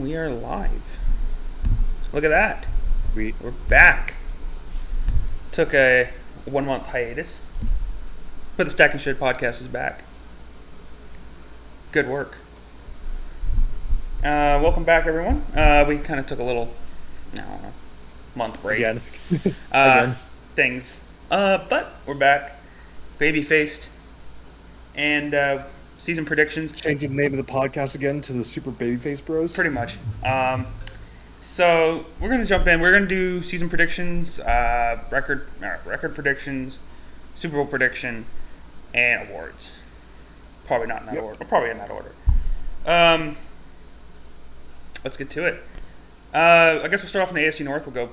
we are live. Look at that. We We're back. Took a 1 month hiatus, but the Stack and Shit podcast is back. Good work. Welcome back, everyone. We kind of took a little, I don't know, month break. again. Things. But we're back. Baby faced. And season predictions. Changing the name of the podcast again to the Super Babyface Bros. Pretty much. So we're gonna jump in. We're gonna do season predictions, record predictions, Super Bowl prediction, and awards. Probably not in that order, but probably in that order. Let's get to it. I guess we'll start off in the AFC North. We'll go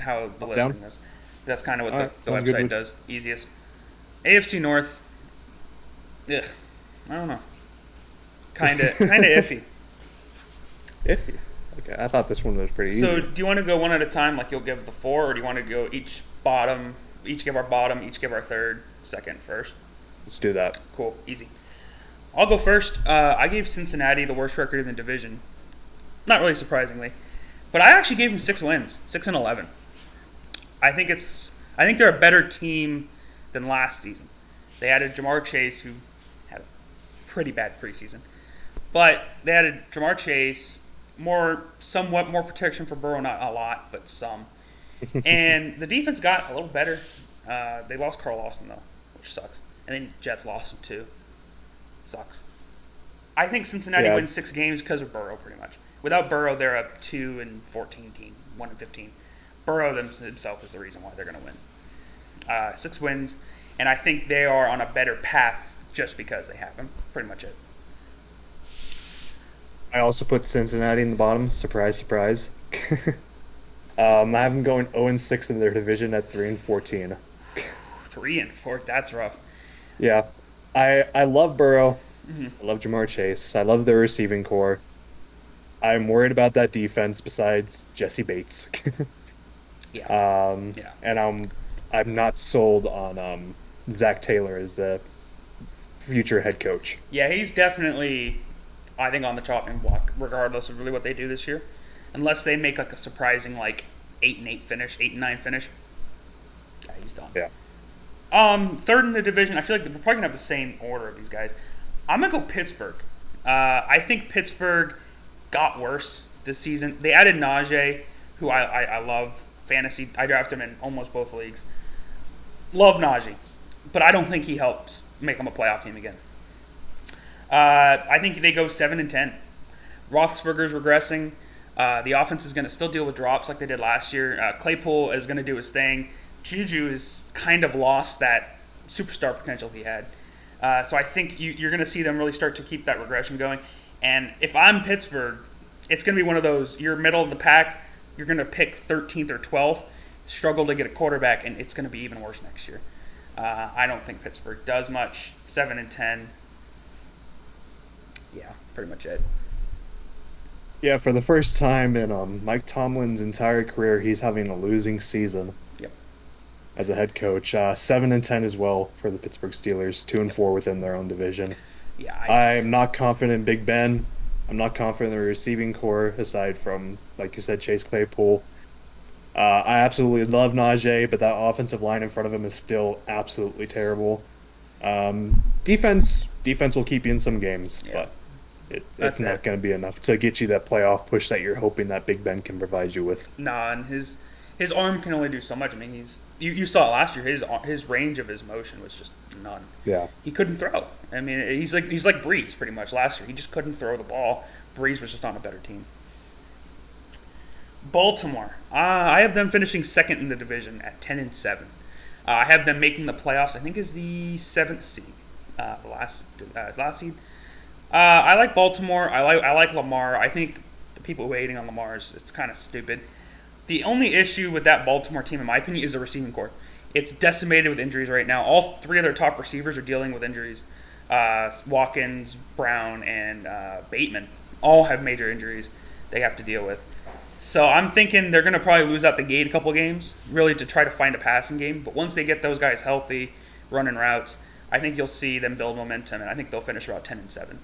how the Up, down? listing is. That's kind of what the sounds good. website does. Easiest. AFC North. Ugh, I don't know. Kind of iffy. Iffy. Okay, I thought this one was pretty easy. So, do you want to go one at a time, like you'll give the four, or do you want to go each give our bottom, each give our third, second, first? Let's do that. Cool, easy. I'll go first. I gave Cincinnati the worst record in the division. Not really surprisingly, but I actually gave them 6 wins, 6-11. I think they're a better team than last season. They added Jamar Chase, who had a pretty bad preseason, but they added Jamar Chase. Somewhat more protection for Burrow, not a lot, but some. And the defense got a little better. They lost Carl Lawson, though, which sucks. And then Jets lost him, too. Sucks. I think Cincinnati wins 6 games because of Burrow, pretty much. Without Burrow, they're a 2-14 team, 1-15. Burrow himself is the reason why they're going to win. 6 wins, and I think they are on a better path just because they have him. Pretty much it. I also put Cincinnati in the bottom. Surprise, surprise. I have them going 0-6 in their division at 3-14. 3-4, that's rough. Yeah, I love Burrow. Mm-hmm. I love Jamar Chase. I love their receiving core. I'm worried about that defense. Besides Jesse Bates. Yeah. And I'm not sold on Zach Taylor as a future head coach. Yeah, he's definitely, I think, on the chopping block, regardless of really what they do this year. Unless they make like a surprising 8-8 finish, 8-9 finish. Yeah, he's done. Yeah. Third in the division, I feel like we're probably gonna have the same order of these guys. I'm gonna go Pittsburgh. I think Pittsburgh got worse this season. They added Najee, who I love. Fantasy, I drafted him in almost both leagues. Love Najee, but I don't think he helps make them a playoff team again. I think they go 7-10. Roethlisberger's regressing. The offense is going to still deal with drops like they did last year. Claypool is going to do his thing. Juju has kind of lost that superstar potential he had. So I think you're going to see them really start to keep that regression going. And if I'm Pittsburgh, it's going to be one of those, you're middle of the pack, you're going to pick 13th or 12th, struggle to get a quarterback, and it's going to be even worse next year. I don't think Pittsburgh does much. 7-10. Yeah, pretty much it. Yeah, for the first time in Mike Tomlin's entire career, he's having a losing season. Yep. As a head coach. 7-10 as well for the Pittsburgh Steelers, 2-4 within their own division. Yeah, I'm not confident in Big Ben. I'm not confident in the receiving core, aside from, like you said, Chase Claypool. I absolutely love Najee, but that offensive line in front of him is still absolutely terrible. Defense will keep you in some games, but it's not going to be enough to get you that playoff push that you're hoping that Big Ben can provide you with. Nah, and his arm can only do so much. I mean, you saw it last year. His range of his motion was just none. Yeah. He couldn't throw. I mean, he's like Breeze pretty much last year. He just couldn't throw the ball. Breeze was just on a better team. Baltimore. I have them finishing second in the division at 10-7. I have them making the playoffs. I think is the 7th seed. Last seed. I like Baltimore. I like Lamar. I think the people who are hating on Lamar it's kind of stupid. The only issue with that Baltimore team, in my opinion, is the receiving core. It's decimated with injuries right now. All 3 of their top receivers are dealing with injuries. Watkins, Brown, and Bateman all have major injuries they have to deal with. So I'm thinking they're going to probably lose out the gate a couple games, really to try to find a passing game. But once they get those guys healthy, running routes, I think you'll see them build momentum, and I think they'll finish about 10-7.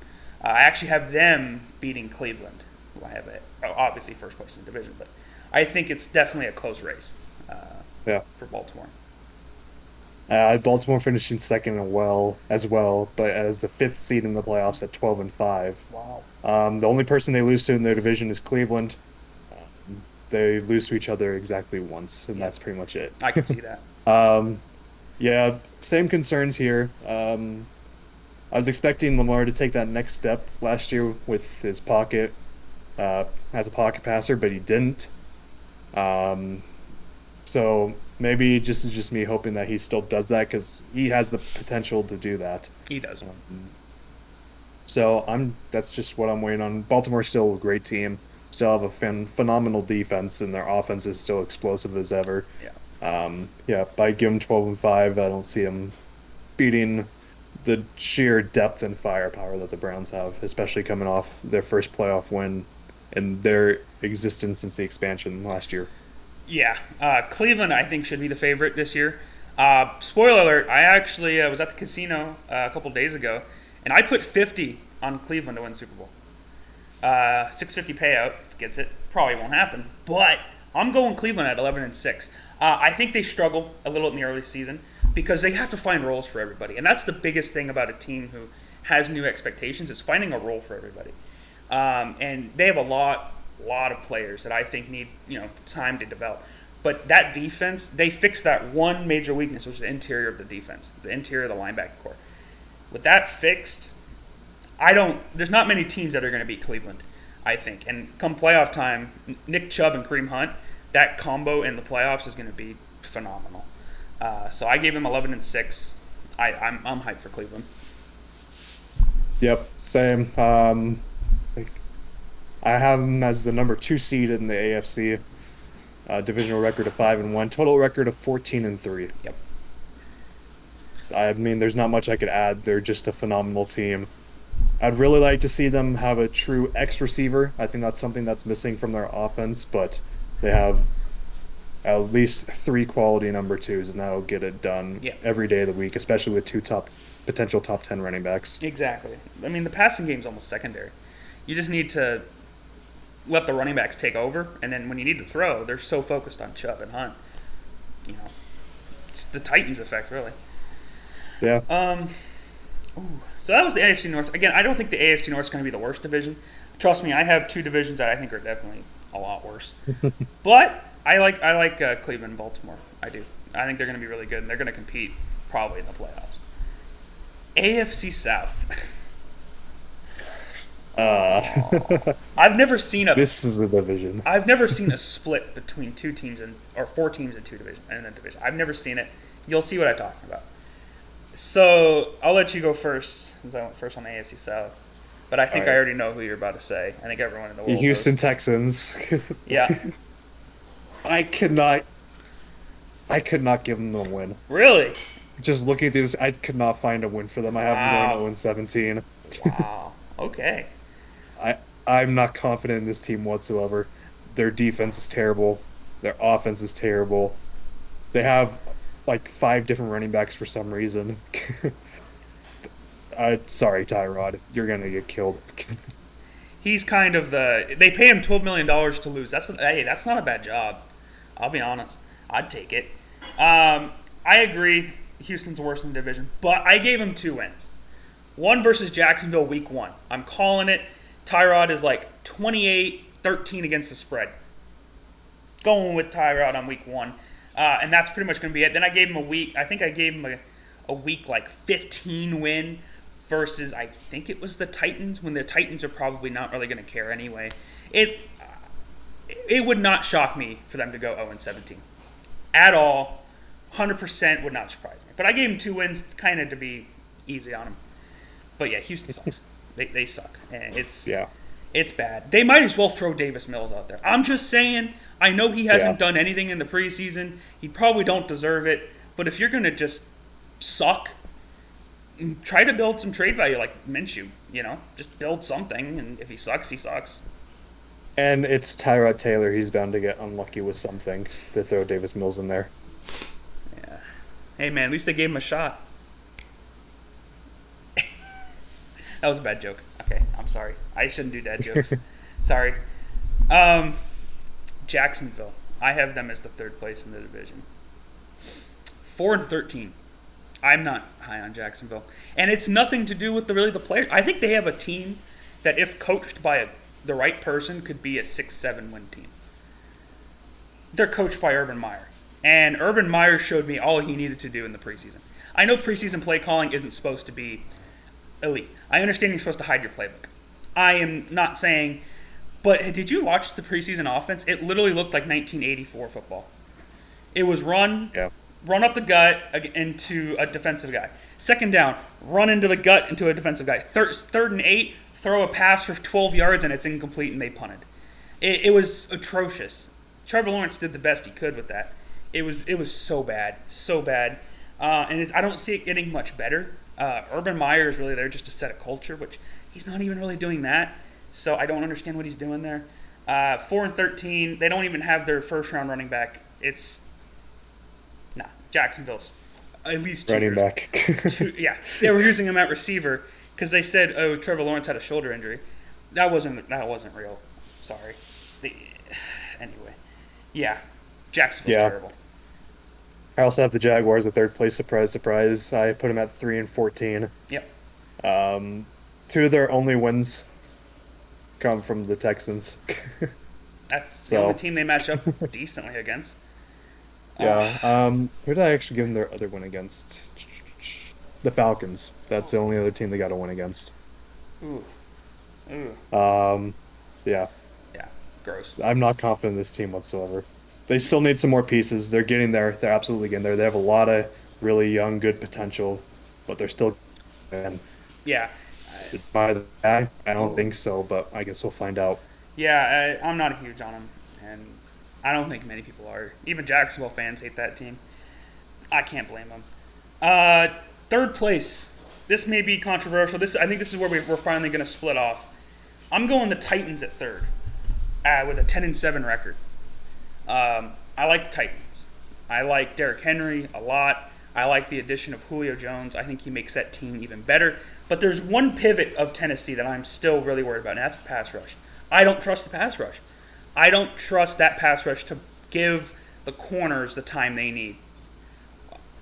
I actually have them beating Cleveland who I have obviously first place in the division, but I think it's definitely a close race Yeah. for Baltimore. Baltimore finishing second as well, but as the fifth seed in the playoffs at 12-5. Wow. The only person they lose to in their division is Cleveland. They lose to each other exactly once, and that's pretty much it. I can see that. Yeah, same concerns here. I was expecting Lamar to take that next step last year with his pocket as a pocket passer, but he didn't. Um, so maybe just is just me hoping that he still does that because he has the potential to do that. He does. So that's just what I'm waiting on. Baltimore's still a great team. Still have a phenomenal defense, and their offense is still explosive as ever. Yeah. But I give them 12-5. I don't see them beating the sheer depth and firepower that the Browns have, especially coming off their first playoff win in their existence since the expansion last year. Yeah. Cleveland, I think, should be the favorite this year. Spoiler alert, I actually was at the casino a couple days ago, and I put 50 on Cleveland to win Super Bowl. 650 payout, if it gets it. Probably won't happen, but I'm going Cleveland at 11-6. I think they struggle a little in the early season because they have to find roles for everybody, and that's the biggest thing about a team who has new expectations is finding a role for everybody. And they have a lot of players that I think need time to develop. But that defense, they fixed that one major weakness, which is the interior of the defense, the interior of the linebacker core. With that fixed, there's not many teams that are going to beat Cleveland, I think. And come playoff time, Nick Chubb and Kareem Hunt, that combo in the playoffs is going to be phenomenal. So I gave him 11-6. I'm hyped for Cleveland. Yep, same. I have him as the number 2 seed in the AFC. Divisional record of 5-1, total record of 14-3. Yep. I mean, there's not much I could add. They're just a phenomenal team. I'd really like to see them have a true X receiver. I think that's something that's missing from their offense, but they have at least 3 quality number 2s, and that'll get it done every day of the week, especially with 2 potential top 10 running backs. Exactly. I mean, the passing game's almost secondary. You just need to let the running backs take over, and then when you need to throw, they're so focused on Chubb and Hunt. It's the Titans effect, really. Yeah. So that was the AFC North. Again, I don't think the AFC North is going to be the worst division. Trust me, I have 2 divisions that I think are definitely a lot worse. But I like Cleveland and Baltimore. I do. I think they're going to be really good, and they're going to compete probably in the playoffs. AFC South. I've never seen This is the division. I've never seen a split between 2 teams or 4 teams in a division. I've never seen it. You'll see what I'm talking about. So I'll let you go first since I went first on the AFC South. But I think I already know who you're about to say. I think everyone in the world Houston knows. Texans. Yeah. I could not give them a win. Really? Just looking through this, I could not find a win for them. I have them going 0-17. Wow. Okay. I'm not confident in this team whatsoever. Their defense is terrible. Their offense is terrible. They have like 5 different running backs for some reason. Sorry, Tyrod. You're going to get killed. He's kind of they pay him $12 million to lose. That's not a bad job. I'll be honest. I'd take it. I agree. Houston's worse in the division, but I gave him 2 wins. 1 versus Jacksonville week 1. I'm calling it. Tyrod is like 28-13 against the spread. Going with Tyrod on week 1. And that's pretty much going to be it. Then I gave him a week. I think I gave him a week like 15 win versus I think it was the Titans, when the Titans are probably not really going to care anyway. It would not shock me for them to go 0-17 at all. 100% would not surprise me. But I gave him 2 wins kind of to be easy on him. But yeah, Houston sucks. They suck. And it's bad. They might as well throw Davis Mills out there. I'm just saying. I know he hasn't done anything in the preseason. He probably don't deserve it. But if you're going to just suck, try to build some trade value like Minshew. Just build something. And if he sucks, he sucks. And it's Tyrod Taylor. He's bound to get unlucky with something to throw Davis Mills in there. Yeah. Hey, man, at least they gave him a shot. That was a bad joke. Okay, I'm sorry. I shouldn't do dad jokes. Sorry. Jacksonville. I have them as the third place in the division. 4-13. I'm not high on Jacksonville, and it's nothing to do with the players. I think they have a team that, if coached by the right person, could be a 6-7 win team. They're coached by Urban Meyer, and Urban Meyer showed me all he needed to do in the preseason. I know preseason play calling isn't supposed to be elite. I understand you're supposed to hide your playbook. I am not saying, but did you watch the preseason offense? It literally looked like 1984 football. It was run up the gut into a defensive guy. Second down, run into the gut into a defensive guy. Third and 8, throw a pass for 12 yards and it's incomplete and they punted. It was atrocious. Trevor Lawrence did the best he could with that. It was so bad, and I don't see it getting much better. Urban Meyer is really there just to set a culture, which he's not even really doing that. So I don't understand what he's doing there. 4-13. They don't even have their first round running back. Jacksonville's at least 2 running years. back. Yeah, they were using him at receiver because they said, "Oh, Trevor Lawrence had a shoulder injury." That wasn't real. Sorry. Anyway, yeah, Jacksonville's terrible. I also have the Jaguars at third place. Surprise, surprise. I put them at 3-14. Yep. 2 of their only wins come from the Texans. That's the only team they match up decently against. Yeah. Who did I actually give them their other win against? The Falcons. That's the only other team they got a win against. Ooh. Yeah. Yeah. Gross. I'm not confident in this team whatsoever. They still need some more pieces. They're getting there. They're absolutely getting there. They have a lot of really young, good potential, but they're still. Yeah. Is by the guy? I don't think so, but I guess we'll find out. Yeah, I'm not huge on them, and I don't think many people are. Even Jacksonville fans hate that team. I can't blame them. Third place. This may be controversial. I think this is where we're finally going to split off. I'm going the Titans at third, with a 10-7 record. I like the Titans. I like Derrick Henry a lot. I like the addition of Julio Jones. I think he makes that team even better. But there's one pivot of Tennessee that I'm still really worried about, and that's the pass rush. I don't trust the pass rush. I don't trust that pass rush to give the corners the time they need.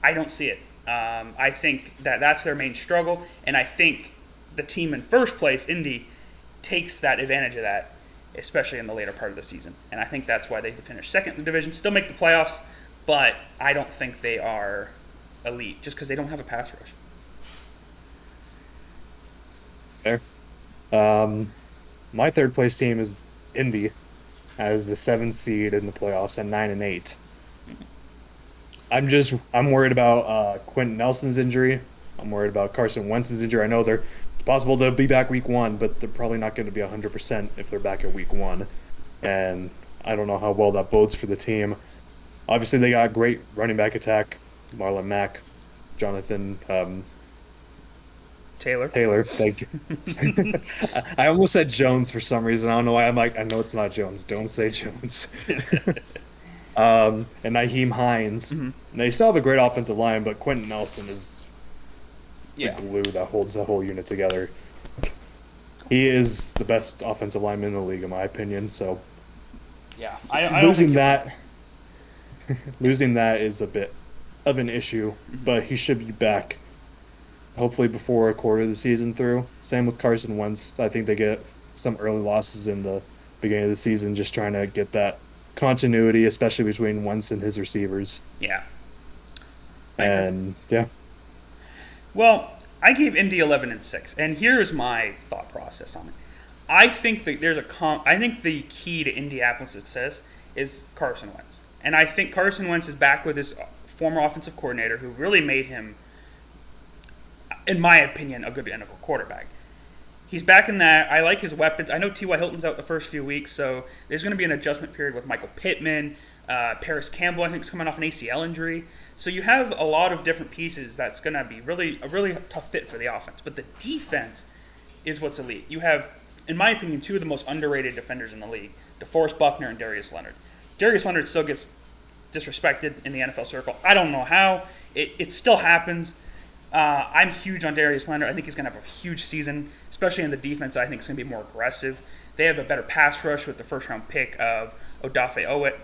I don't see it. I think that's their main struggle, and I think the team in first place, Indy, takes that advantage of that, especially in the later part of the season. And I think that's why they finish second in the division, still make the playoffs, but I don't think they are elite just because they don't have a pass rush. Fair. My third place team is Indy, as the 7th seed in the playoffs at 9-8. I'm worried about Quentin Nelson's injury. I'm worried about Carson Wentz's injury. I know it's possible to be back week 1, but they're probably not going to be 100% if they're back at week 1. And I don't know how well that bodes for the team. Obviously, they got a great running back attack. Marlon Mack, Jonathan Taylor, thank you. I almost said Jones for some reason. I don't know why. I'm like, I know it's not Jones. Don't say Jones. And Nyheim Hines. Mm-hmm. And they still have a great offensive line, but Quentin Nelson is the glue that holds that whole unit together. He is the best offensive lineman in the league, in my opinion. So, yeah, losing that is a bit of an issue, but he should be back hopefully before a quarter of the season through. Same with Carson Wentz. I think they get some early losses in the beginning of the season, just trying to get that continuity, especially between Wentz and his receivers. Yeah. And yeah. Well, I gave Indy 11-6, and here's my thought process on it. I think that I think the key to Indianapolis' success is Carson Wentz, and I think Carson Wentz is back with his former offensive coordinator, who really made him, in my opinion, a good NFL quarterback. He's back in that. I like his weapons. I know T.Y. Hilton's out the first few weeks, so there's going to be an adjustment period with Michael Pittman. Paris Campbell, I think, is coming off an ACL injury. So you have a lot of different pieces that's going to be a really tough fit for the offense. But the defense is what's elite. You have, in my opinion, 2 of the most underrated defenders in the league, DeForest Buckner and Darius Leonard. Darius Leonard still gets disrespected in the NFL circle. I don't know how. It still happens. I'm huge on Darius Leonard. I think he's going to have a huge season, especially in the defense. I think it's going to be more aggressive. They have a better pass rush with the first round pick of Odafe Oweh.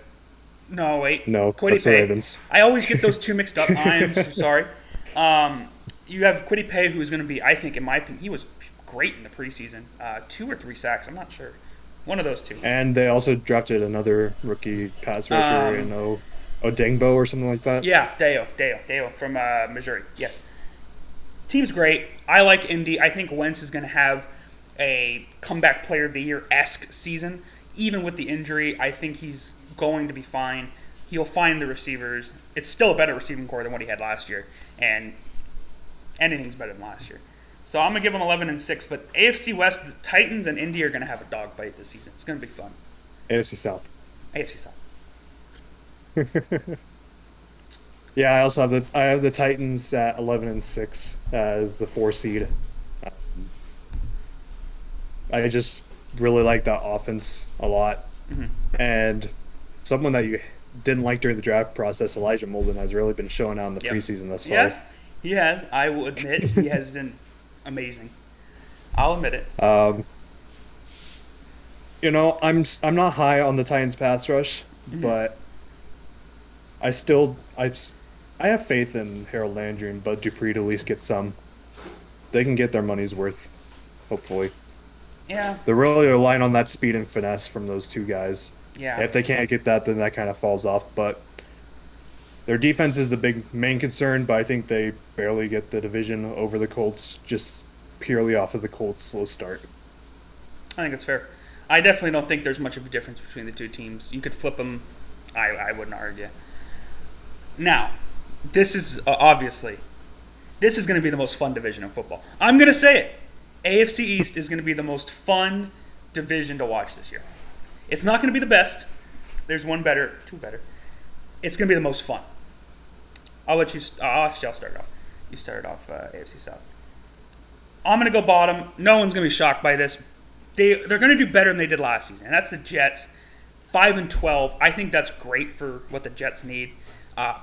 No, wait. No, Kwity that's the Paye. Ravens. I always get those two mixed up. I am so sorry. You have Kwity Paye, who's going to be, I think, in my opinion, he was great in the preseason. 2 or 3 sacks. I'm not sure. One of those two. And they also drafted another rookie pass rusher in Odengbo or something like that. Yeah, Deo from Missouri. Yes. Team's great. I like Indy. I think Wentz is going to have a comeback player of the year-esque season. Even with the injury, I think he's going to be fine. He'll find the receivers. It's still a better receiving core than what he had last year. And anything's better than last year. So I'm going to give him 11-6. But AFC West, the Titans and Indy are going to have a dogfight this season. It's going to be fun. AFC South. AFC South. Yeah, I have the Titans at 11-6 as the 4 seed. I just really like that offense a lot, and someone that you didn't like during the draft process, Elijah Molden, has really been showing out in the preseason thus far. Yes, he has. I will admit he has been amazing. I'll admit it. I'm not high on the Titans pass rush, but I have faith in Harold Landry and Bud Dupree to at least get some. They can get their money's worth, hopefully. Yeah. They're really relying on that speed and finesse from those two guys. Yeah. If they can't get that, then that kind of falls off. But their defense is the main concern, but I think they barely get the division over the Colts just purely off of the Colts' slow start. I think it's fair. I definitely don't think there's much of a difference between the two teams. You could flip them. I wouldn't argue. Now, this is obviously, this is going to be the most fun division in football. I'm going to say it. AFC East is going to be the most fun division to watch this year. It's not going to be the best. There's one better, two better. It's going to be the most fun. I'll start it off. You started off AFC South. I'm going to go bottom. No one's going to be shocked by this. They're going to do better than they did last season, and that's the Jets. 5-12. I think that's great for what the Jets need.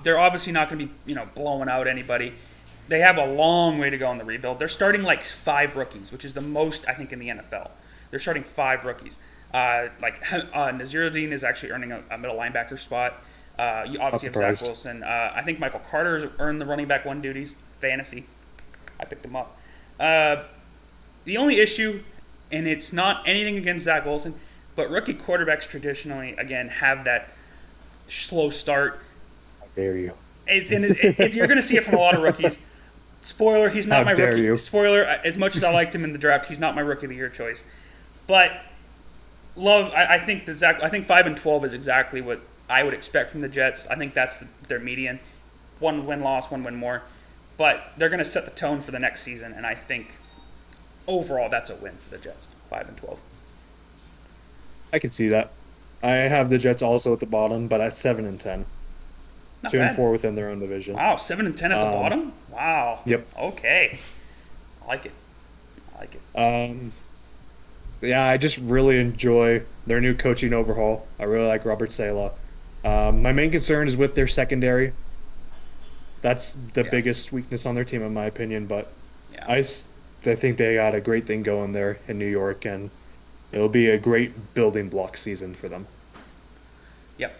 They're obviously not going to be, blowing out anybody. They have a long way to go in the rebuild. They're starting like 5 rookies, which is the most, I think, in the NFL. They're starting 5 rookies. Naziruddin is actually earning a middle linebacker spot. You obviously have Zach Wilson. I think Michael Carter's earned the running back 1 duties. Fantasy. I picked him up. The only issue, and it's not anything against Zach Wilson, but rookie quarterbacks traditionally, again, have that slow start. How dare you? You're going to see it from a lot of rookies. Spoiler, he's not my rookie. You. Spoiler, as much as I liked him in the draft, he's not my rookie of the year choice. But I think 5-12 is exactly what I would expect from the Jets. I think that's their median. 1 win-loss, 1 win more. But they're going to set the tone for the next season, and I think overall that's a win for the Jets, 5-12. I can see that. I have the Jets also at the bottom, but at 7-10. Not 2-4 within their own division. Wow, 7-10 at the bottom? Wow. Yep. Okay. I like it. Yeah, I just really enjoy their new coaching overhaul. I really like Robert Saleh. My main concern is with their secondary. That's the biggest weakness on their team, in my opinion. But I think they got a great thing going there in New York, and it'll be a great building block season for them. Yep.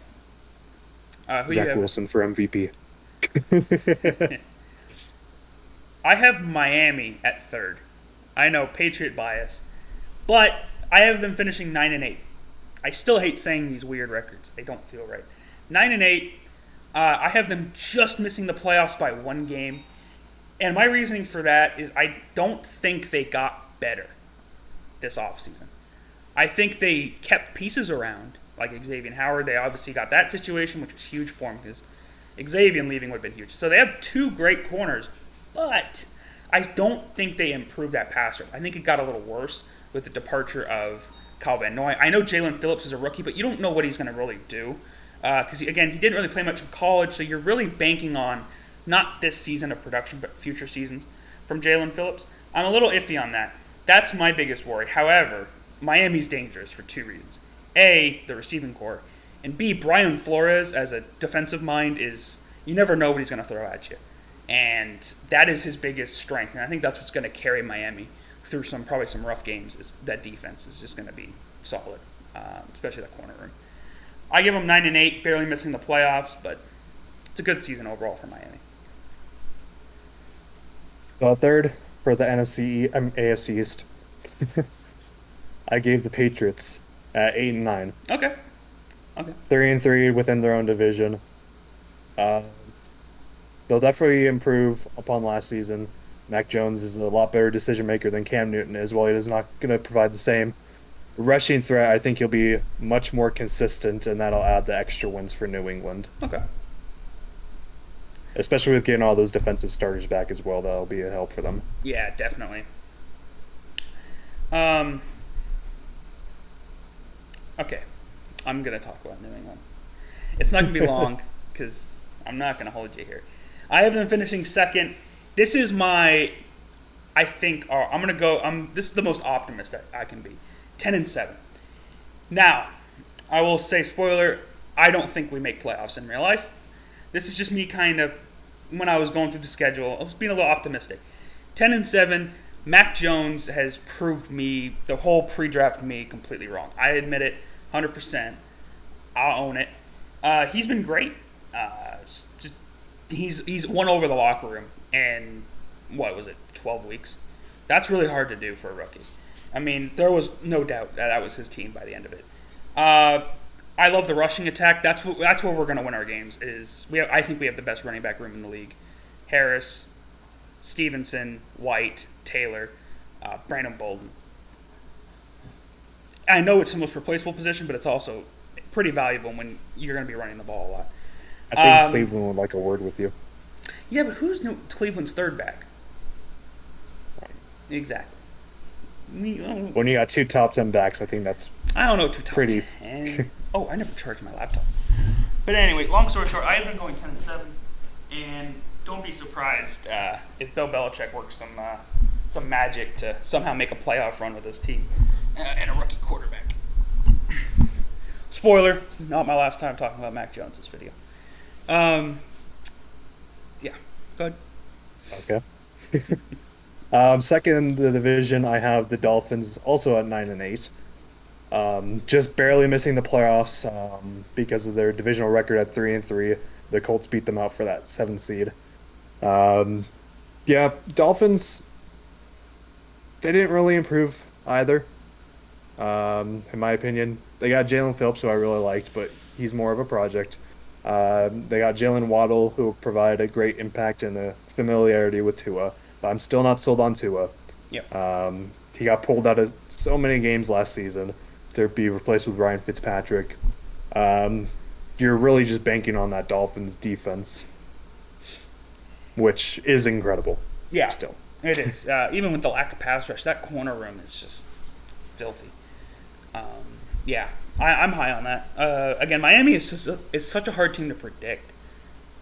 Zach Wilson for MVP. I have Miami at 3rd. I know, Patriot bias. But I have them finishing 9-8. I still hate saying these weird records. They don't feel right. 9-8. I have them just missing the playoffs by 1 game. And my reasoning for that is I don't think they got better this offseason. I think they kept pieces around, like Xavier Howard. They obviously got that situation, which was huge for them because Xavier leaving would have been huge. So they have 2 great corners, but I don't think they improved that passer. I think it got a little worse with the departure of Kyle Van Noy. I know Jalen Phillips is a rookie, but you don't know what he's going to really do because, he didn't really play much in college, so you're really banking on not this season of production, but future seasons from Jalen Phillips. I'm a little iffy on that. That's my biggest worry. However, Miami's dangerous for 2 reasons. A, the receiving core, and B, Brian Flores as a defensive mind you never know what he's going to throw at you. And that is his biggest strength, and I think that's what's going to carry Miami through probably some rough games. Is that defense is just going to be solid, especially that corner room. I give them 9-8, barely missing the playoffs, but it's a good season overall for Miami. So third for the AFC East, I gave the Patriots at 8-9. Okay. 3-3 within their own division. Uh, they'll definitely improve upon last season. Mac Jones is a lot better decision maker than Cam Newton is. While he is not going to provide the same rushing threat, I think he'll be much more consistent, and that'll add the extra wins for New England. Okay. Especially with getting all those defensive starters back as well, that'll be a help for them. Yeah, definitely. Okay, I'm going to talk about New England. It's not going to be long because I'm not going to hold you here. I have them finishing second. This is my, I think, I'm going to go, this is the most optimistic I can be. 10-7. Now, I will say, spoiler, I don't think we make playoffs in real life. This is just me kind of, when I was going through the schedule, I was being a little optimistic. 10-7, Mac Jones has proved me, the whole pre-draft me, completely wrong. I admit it, 100%. I'll own it. He's been great. He's won over the locker room in, 12 weeks? That's really hard to do for a rookie. I mean, there was no doubt that was his team by the end of it. I love the rushing attack. That's where we're going to win our games. I think we have the best running back room in the league. Harris, Stevenson, White, Taylor, Brandon Bolden. I know it's the most replaceable position, but it's also pretty valuable when you're going to be running the ball a lot. I think Cleveland would like a word with you. Yeah, but who's Cleveland's third back? Exactly. When you got two top 10 backs, I think that's I don't know, two top pretty 10. Oh, I never charged my laptop. But anyway, long story short, I have been going 10-7, and don't be surprised if Bill Belichick works some magic to somehow make a playoff run with his team and a rookie quarterback. Spoiler, not my last time talking about Mac Jones this video. Yeah, go ahead. Okay. Second in the division, I have the Dolphins, also at 9-8. Just barely missing the playoffs because of their divisional record at 3-3. The Colts beat them out for that 7th seed. Yeah, Dolphins, they didn't really improve either. In my opinion, they got Jalen Phillips, who I really liked, but he's more of a project. They got Jalen Waddle, who will provide a great impact and a familiarity with Tua. But I'm still not sold on Tua. Yep. He got pulled out of so many games last season to be replaced with Ryan Fitzpatrick. You're really just banking on that Dolphins defense, which is incredible. Yeah, still. It is. Even with the lack of pass rush, that corner room is just filthy. Yeah, I'm high on that. Again, Miami is such a hard team to predict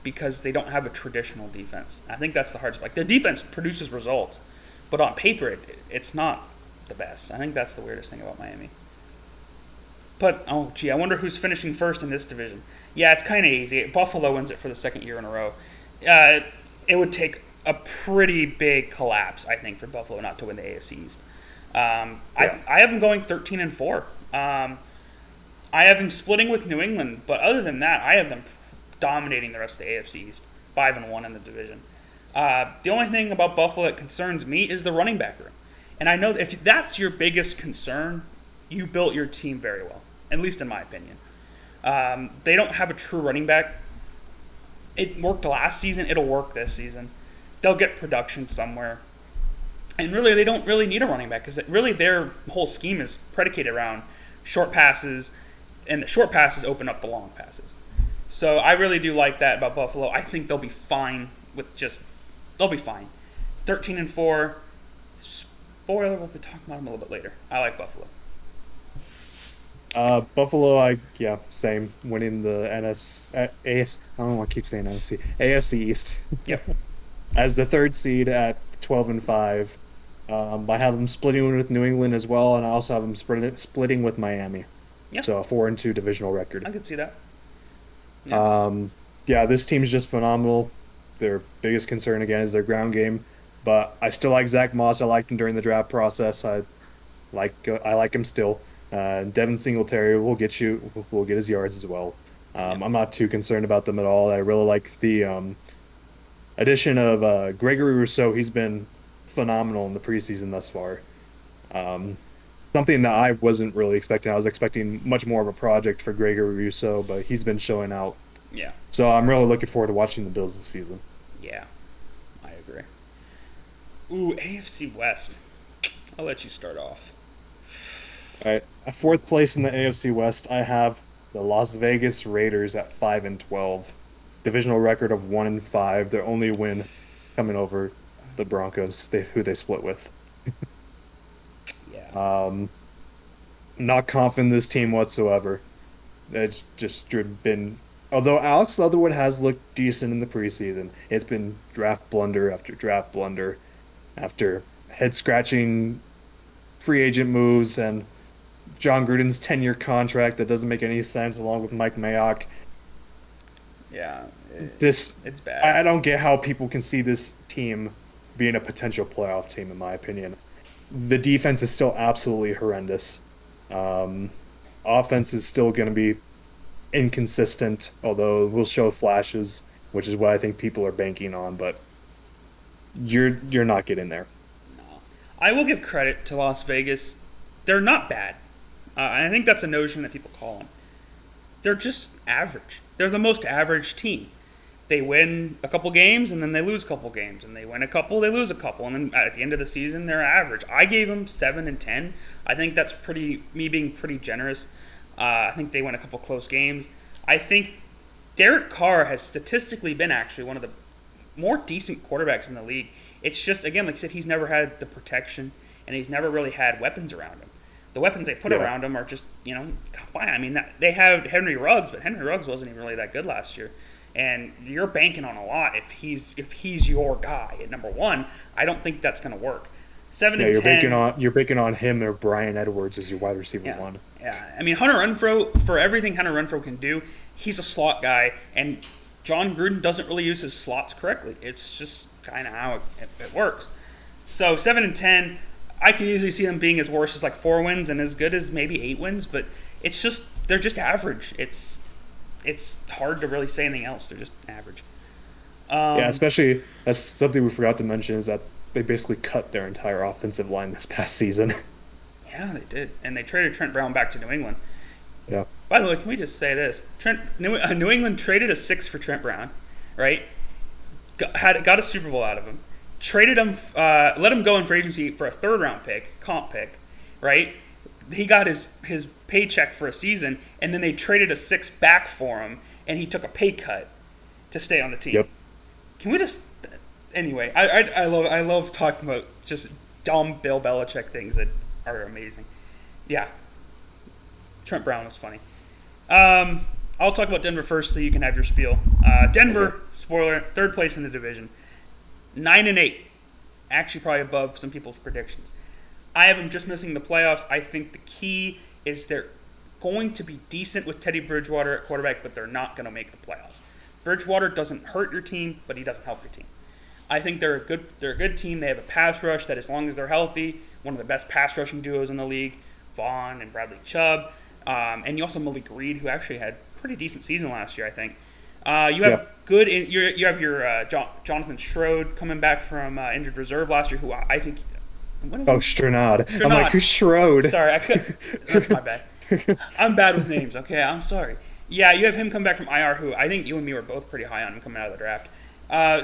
because they don't have a traditional defense. I think that's the hardest. Like, their defense produces results, but on paper, it's not the best. I think that's the weirdest thing about Miami. But, I wonder who's finishing first in this division. Yeah, it's kind of easy. Buffalo wins it for the second year in a row. It would take a pretty big collapse, I think, for Buffalo not to win the AFC East. I have them going 13-4. I have them splitting with New England, but other than that, I have them dominating the rest of the AFC East, 5-1 in the division. The only thing about Buffalo that concerns me is the running back room. And I know that if that's your biggest concern, you built your team very well, at least in my opinion. They don't have a true running back. It worked last season. It'll work this season. They'll get production somewhere. And really, they don't really need a running back because really their whole scheme is predicated around short passes, and the short passes open up the long passes. So I really do like that about Buffalo. I think they'll be fine they'll be fine. 13-4. Spoiler, we'll be talking about them a little bit later. I like Buffalo. Buffalo, same. Winning the I don't know why I keep saying NFC. AFC East. Yep. As the third seed at 12-5. I have them splitting with New England as well, and I also have them splitting with Miami. Yep. So a 4-2 divisional record. I could see that. Yeah. This team's just phenomenal. Their biggest concern again is their ground game, but I still like Zach Moss. I liked him during the draft process. I like him still. Devin Singletary will get his yards as well. I'm not too concerned about them at all. I really like the addition of Gregory Rousseau. He's been phenomenal in the preseason thus far. Um, Something that I wasn't really expecting. I was expecting much more of a project for Gregory Rousseau, but he's been showing out. Yeah. So I'm really looking forward to watching the Bills this season. Yeah. I agree. Ooh, AFC West. I'll let you start off. All right, at fourth place in the AFC West, I have the Las Vegas Raiders at 5-12, divisional record of 1-5. Their only win coming over the Broncos, who they split with. Yeah. Um, Not confident in this team whatsoever. It's just been, although Alex Leatherwood has looked decent in the preseason, it's been draft blunder after draft blunder after head scratching free agent moves and John Gruden's 10-year contract that doesn't make any sense, along with Mike Mayock. Yeah. This It's I bad. don't get how people can see this team being a potential playoff team, in my opinion. The defense is still absolutely horrendous. Um, Offense is still going to be inconsistent, although we'll show flashes, which is what I think people are banking on. But you're not getting there. No. I will give credit to Las Vegas. They're not bad. And I think that's a notion that people call them. They're just average. They're the most average team. They win a couple games and then they lose a couple games, and they win a couple, they lose a couple, and then at the end of the season they're average. I gave them 7-10. I think that's me being pretty generous. I think they win a couple close games. I think Derek Carr has statistically been actually one of the more decent quarterbacks in the league. It's just, again, like you said, he's never had the protection and he's never really had weapons around him. The weapons they put Yeah. around him are just, fine. I mean, they have Henry Ruggs, but Henry Ruggs wasn't even really that good last year. And you're banking on a lot if he's your guy at number one. I don't think that's going to work. Seven Yeah, and ten. you're banking on him or Brian Edwards as your wide receiver Yeah, one. yeah. I mean, Hunter Renfro, for everything Hunter Renfro can do, he's a slot guy, and John Gruden doesn't really use his slots correctly. It's just kind of how it works. So 7-10, I can easily see them being as worse as like 4 wins and as good as maybe 8 wins, but it's just they're just average. It's hard to really say anything else. They're just average. Yeah, especially that's something we forgot to mention is that they basically cut their entire offensive line this past season. Yeah, they did, and they traded Trent Brown back to New England. Yeah. By the way, can we just say this? New England traded a 6 for Trent Brown, right? Got a Super Bowl out of him. Traded him, let him go in free agency for a third-round pick, comp pick, right? He got his paycheck for a season, and then they traded a 6 back for him, and he took a pay cut to stay on the team. Yep. Can we just? Anyway, I love talking about just dumb Bill Belichick things that are amazing. Yeah, Trent Brown was funny. I'll talk about Denver first, so you can have your spiel. Denver, Okay. spoiler, third place in the division, 9-8, actually probably above some people's predictions. I have them just missing the playoffs. I think the key is they're going to be decent with Teddy Bridgewater at quarterback, but they're not going to make the playoffs. Bridgewater doesn't hurt your team, but he doesn't help your team. I think they're a good team. They have a pass rush that, as long as they're healthy, one of the best pass rushing duos in the league, Vaughn and Bradley Chubb. And you also have Malik Reed, who actually had a pretty decent season last year, I think. You have you have your Jonathan Schroed coming back from injured reserve last year, who I think. What is Oh, he? Strenad. I'm Strenad. like, who's Schroed? Sorry, I could. That's my bad. I'm bad with names. Okay, I'm sorry. Yeah, you have him come back from IR, who I think you and me were both pretty high on him coming out of the draft.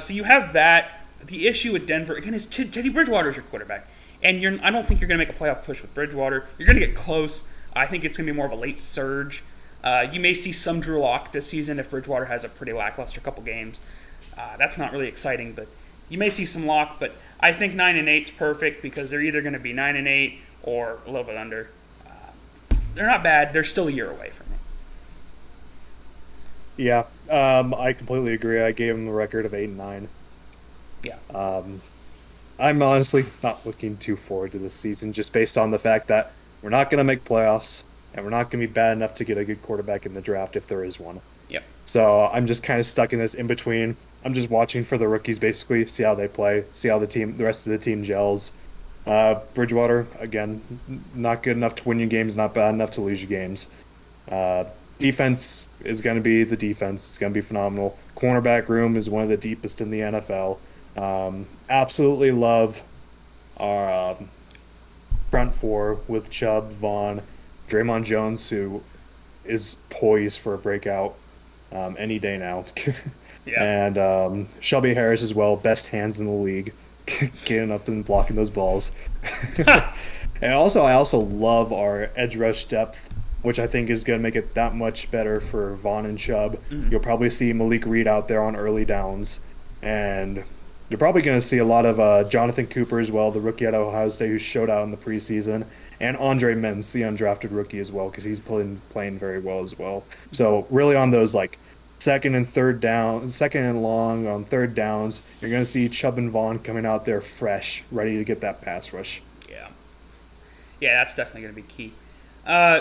So you have that. The issue with Denver again is Teddy Bridgewater is your quarterback, and I don't think you're going to make a playoff push with Bridgewater. You're going to get close. I think it's going to be more of a late surge. You may see some Drew Lock this season if Bridgewater has a pretty lackluster couple games. That's not really exciting, but you may see some Lock. But I think 9-8 is perfect because they're either going to be 9-8 or a little bit under. They're not bad. They're still a year away from me. Yeah, I completely agree. I gave him the record of 8-9. Yeah. I'm honestly not looking too forward to this season, just based on the fact that we're not going to make playoffs, and we're not going to be bad enough to get a good quarterback in the draft if there is one. Yep. So I'm just kind of stuck in this in between. I'm just watching for the rookies, basically, see how they play, see how the rest of the team gels. Bridgewater, again, not good enough to win you games, not bad enough to lose you games. Uh, Defense is going to be the defense. It's going to be phenomenal. Cornerback room is one of the deepest in the NFL. Absolutely love our front four with Chubb, Vaughn, Draymond Jones, who is poised for a breakout any day now. Yeah. And Shelby Harris as well, best hands in the league, getting up and blocking those balls. And also, I also love our edge rush depth, which I think is going to make it that much better for Vaughn and Chubb. You'll probably see Malik Reed out there on early downs, and you're probably going to see a lot of Jonathan Cooper as well, the rookie at Ohio State who showed out in the preseason, and Andre Mintz, the undrafted rookie as well, because he's playing very well as well. So really on those like second and long on third downs, you're going to see Chubb and Vaughn coming out there fresh, ready to get that pass rush. Yeah. Yeah, that's definitely going to be key.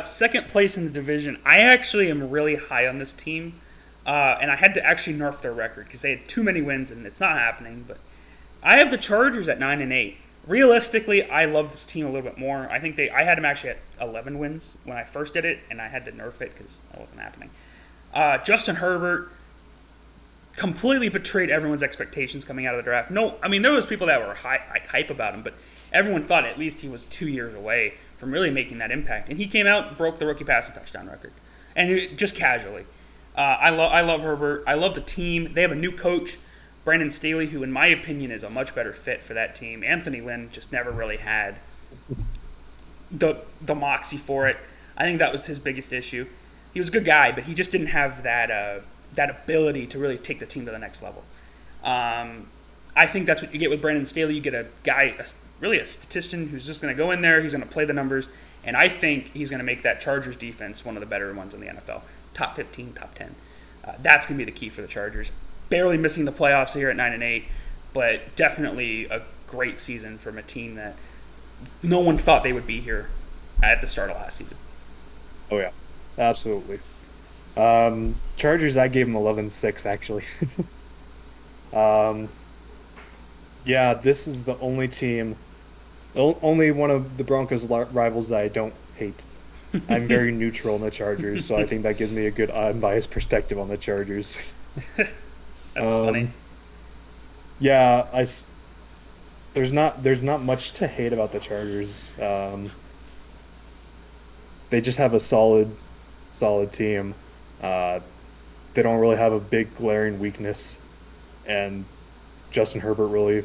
Second place in the division. I actually am really high on this team, and I had to actually nerf their record because they had too many wins, and it's not happening. But I have the Chargers at 9-8. Realistically, I love this team a little bit more. I had them actually at 11 wins when I first did it, and I had to nerf it because that wasn't happening. Justin Herbert completely betrayed everyone's expectations coming out of the draft. No, I mean, there was people that were hype about him, but everyone thought at least he was 2 years away from really making that impact. And he came out and broke the rookie passing touchdown record. And just casually. I love Herbert. I love the team. They have a new coach, Brandon Staley, who in my opinion is a much better fit for that team. Anthony Lynn just never really had the moxie for it. I think that was his biggest issue. He was a good guy, but he just didn't have that ability to really take the team to the next level. I think that's what you get with Brandon Staley. You get a guy, really a statistician who's just going to go in there. He's going to play the numbers, and I think he's going to make that Chargers defense one of the better ones in the NFL. Top 15, top 10. That's going to be the key for the Chargers. Barely missing the playoffs here at 9-8, but definitely a great season from a team that no one thought they would be here at the start of last season. Oh yeah, absolutely. Chargers, I gave them 11-6 actually. Yeah, this is the only team, only one of the Broncos' rivals that I don't hate. I'm very neutral on the Chargers, so I think that gives me a good unbiased perspective on the Chargers. That's funny. Yeah, there's not much to hate about the Chargers. They just have a solid team. They don't really have a big glaring weakness, and Justin Herbert really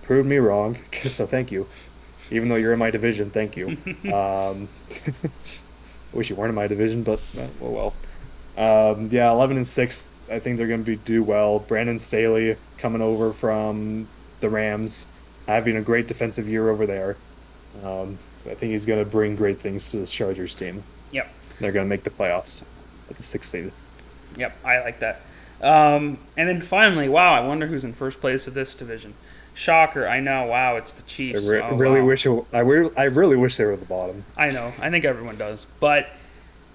proved me wrong. So thank you, even though you're in my division. Thank you. Wish you weren't in my division, but oh well. Yeah, 11-6. I think they're going to do well. Brandon Staley coming over from the Rams, having a great defensive year over there. I think he's going to bring great things to the Chargers team. Yep. They're going to make the playoffs at the 6th seed. Yep, I like that. And then finally, wow, I wonder who's in first place of this division. Shocker, I know. Wow, it's the Chiefs. I really wish they were the bottom. I know. I think everyone does. But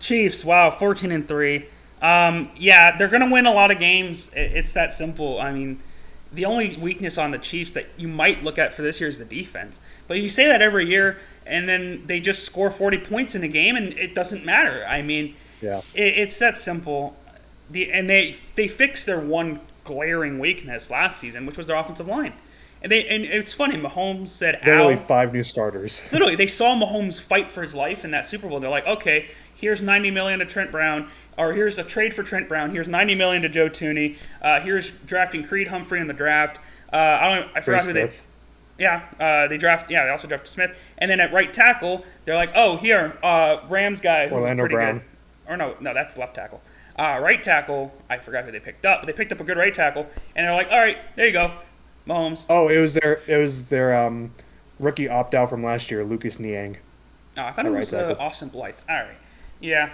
Chiefs, wow, 14-3. Yeah, they're going to win a lot of games. It's that simple. I mean, the only weakness on the Chiefs that you might look at for this year is the defense. But you say that every year, and then they just score 40 points in a game, and it doesn't matter. I mean, yeah, it's that simple. And they fixed their one glaring weakness last season, which was their offensive line. And it's funny, Mahomes said, literally 5 new starters. Literally, they saw Mahomes fight for his life in that Super Bowl. They're like, okay, here's $90 million to Trent Brown, or here's a trade for Trent Brown. Here's $90 million to Joe Thuney. Here's drafting Creed Humphrey in the draft. I forgot who they. Yeah, they also drafted Smith. And then at right tackle, they're like, oh, here, Rams guy who's Orlando pretty Brown. good. Or no, that's left tackle. Right tackle, I forgot who they picked up, but they picked up a good right tackle, and they're like, all right, there you go, Mahomes. Oh, it was their rookie opt out from last year, Lucas Niang. Oh, I thought it was Austin Blythe. All right, yeah.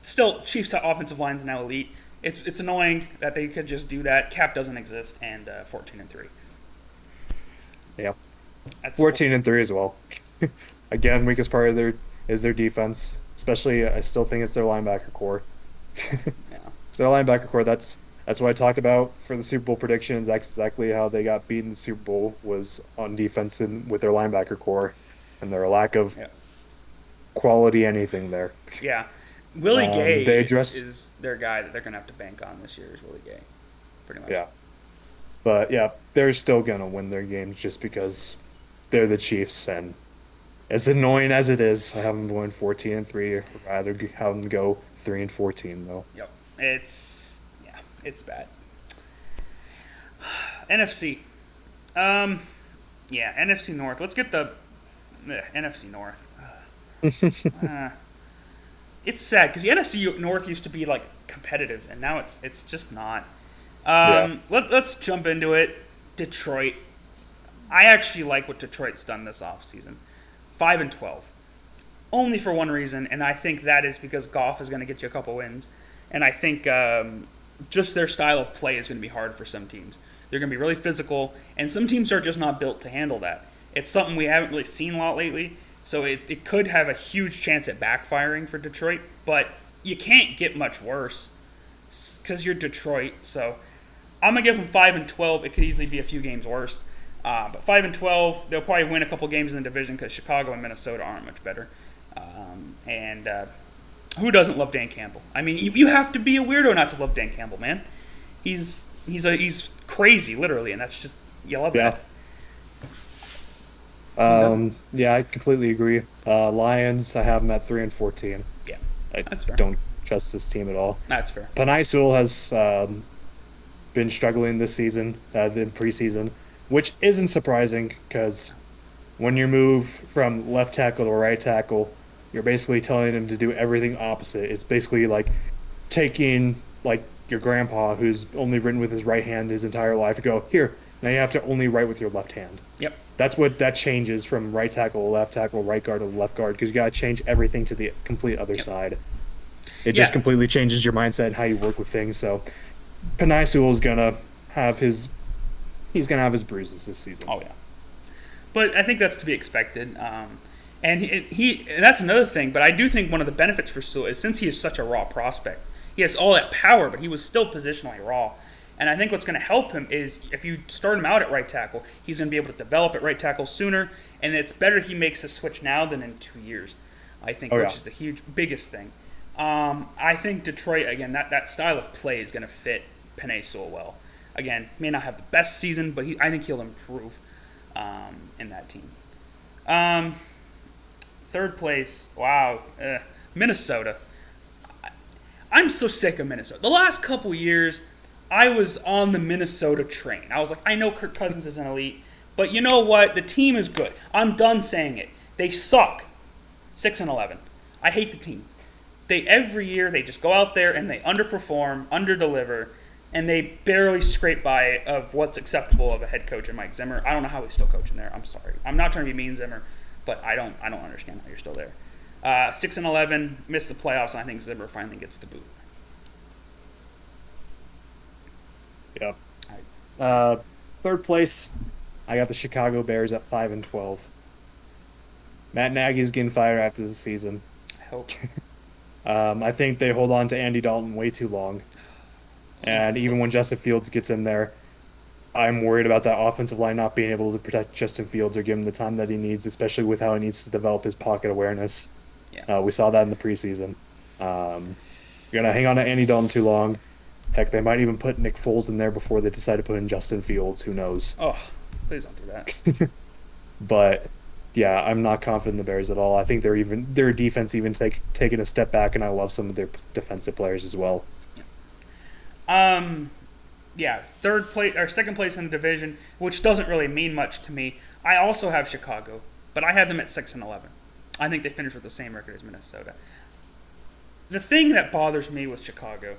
Still, Chiefs' offensive line is now elite. It's annoying that they could just do that. Cap doesn't exist, and 14-3. Yeah, That's 14-3 as well. Again, weakest part of is their defense. Especially, I still think it's their linebacker core. Yeah. So their linebacker core, that's That's what I talked about for the Super Bowl prediction. That's exactly how they got beaten in the Super Bowl was on defense and with their linebacker core and their lack of Yeah. quality anything there. Yeah. Willie They Gay addressed, is their guy that they're going to have to bank on this year is Willie Gay, pretty much. yeah, but yeah, they're still gonna win their games just because they're the Chiefs, and as annoying as it is, I have them going 14-3. I'd rather have them go 3-14 though. Yep. It's bad. NFC. Yeah, NFC North. Let's get the NFC North. Uh, it's sad because the NFC North used to be like competitive, and now it's just not. Yeah, Let's jump into it. Detroit. I actually like what Detroit's done this offseason. 5-12. Only for one reason, and I think that is because Goff is going to get you a couple wins. And I think just their style of play is going to be hard for some teams. They're going to be really physical, and some teams are just not built to handle that. It's something we haven't really seen a lot lately, so it could have a huge chance at backfiring for Detroit, but you can't get much worse because you're Detroit. So I'm going to give them 5-12. It could easily be a few games worse. But 5-12, they'll probably win a couple games in the division because Chicago and Minnesota aren't much better. And who doesn't love Dan Campbell? I mean, you have to be a weirdo not to love Dan Campbell, man. He's crazy, literally, and that's just you love yeah. that. Who doesn't? Yeah, I completely agree. Lions, I have them at 3-14. Yeah, I that's fair. don't trust this team at all. That's fair. Panay Sewell has been struggling this season, in preseason, which isn't surprising because when you move from left tackle to right tackle, you're basically telling him to do everything opposite. It's basically like taking like your grandpa who's only written with his right hand his entire life and go, here, now you have to only write with your left hand. Yep. That's what that changes from right tackle to left tackle, right guard to left guard, because you got to change everything to the complete other Yep. side. It Yeah. just completely changes your mindset, how you work with things. So Panay Sewell's gonna have his he's gonna have his bruises this season. Oh yeah. But I think that's to be expected. And and that's another thing. But I do think one of the benefits for Sewell is since he is such a raw prospect, he has all that power, but he was still positionally raw. And I think what's going to help him is if you start him out at right tackle, he's going to be able to develop at right tackle sooner. And it's better he makes the switch now than in 2 years, I think, Oh, which yeah. is the biggest thing. I think Detroit, again, that style of play is going to fit Panay Sewell well. Again, may not have the best season, but I think he'll improve in that team. Third place, wow, Minnesota. I'm so sick of Minnesota. The last couple years, I was on the Minnesota train. I was like, I know Kirk Cousins is an elite, but you know what? The team is good. I'm done saying it. They suck. 6-11. I hate the team. Every year they just go out there and they underperform, underdeliver, and they barely scrape by of what's acceptable of a head coach in Mike Zimmer. I don't know how he's still coaching there. I'm sorry. I'm not trying to be mean, Zimmer, but I don't understand how you're still there. 6-11, missed the playoffs, and I think Zimmer finally gets the boot. Yeah. All right. Third place, I got the Chicago Bears at 5-12. Matt Nagy's getting fired after the season. I hope. I think they hold on to Andy Dalton way too long. And even when Justin Fields gets in there, I'm worried about that offensive line not being able to protect Justin Fields or give him the time that he needs, especially with how he needs to develop his pocket awareness. Yeah. We saw that in the preseason. You're going to hang on to Andy Dalton too long. Heck, they might even put Nick Foles in there before they decide to put in Justin Fields. Who knows? Oh, please don't do that. But yeah, I'm not confident in the Bears at all. I think their defense even taking a step back, and I love some of their defensive players as well. Yeah, third place or second place in the division, which doesn't really mean much to me. I also have Chicago, but I have them at 6-11. I think they finished with the same record as Minnesota. The thing that bothers me with Chicago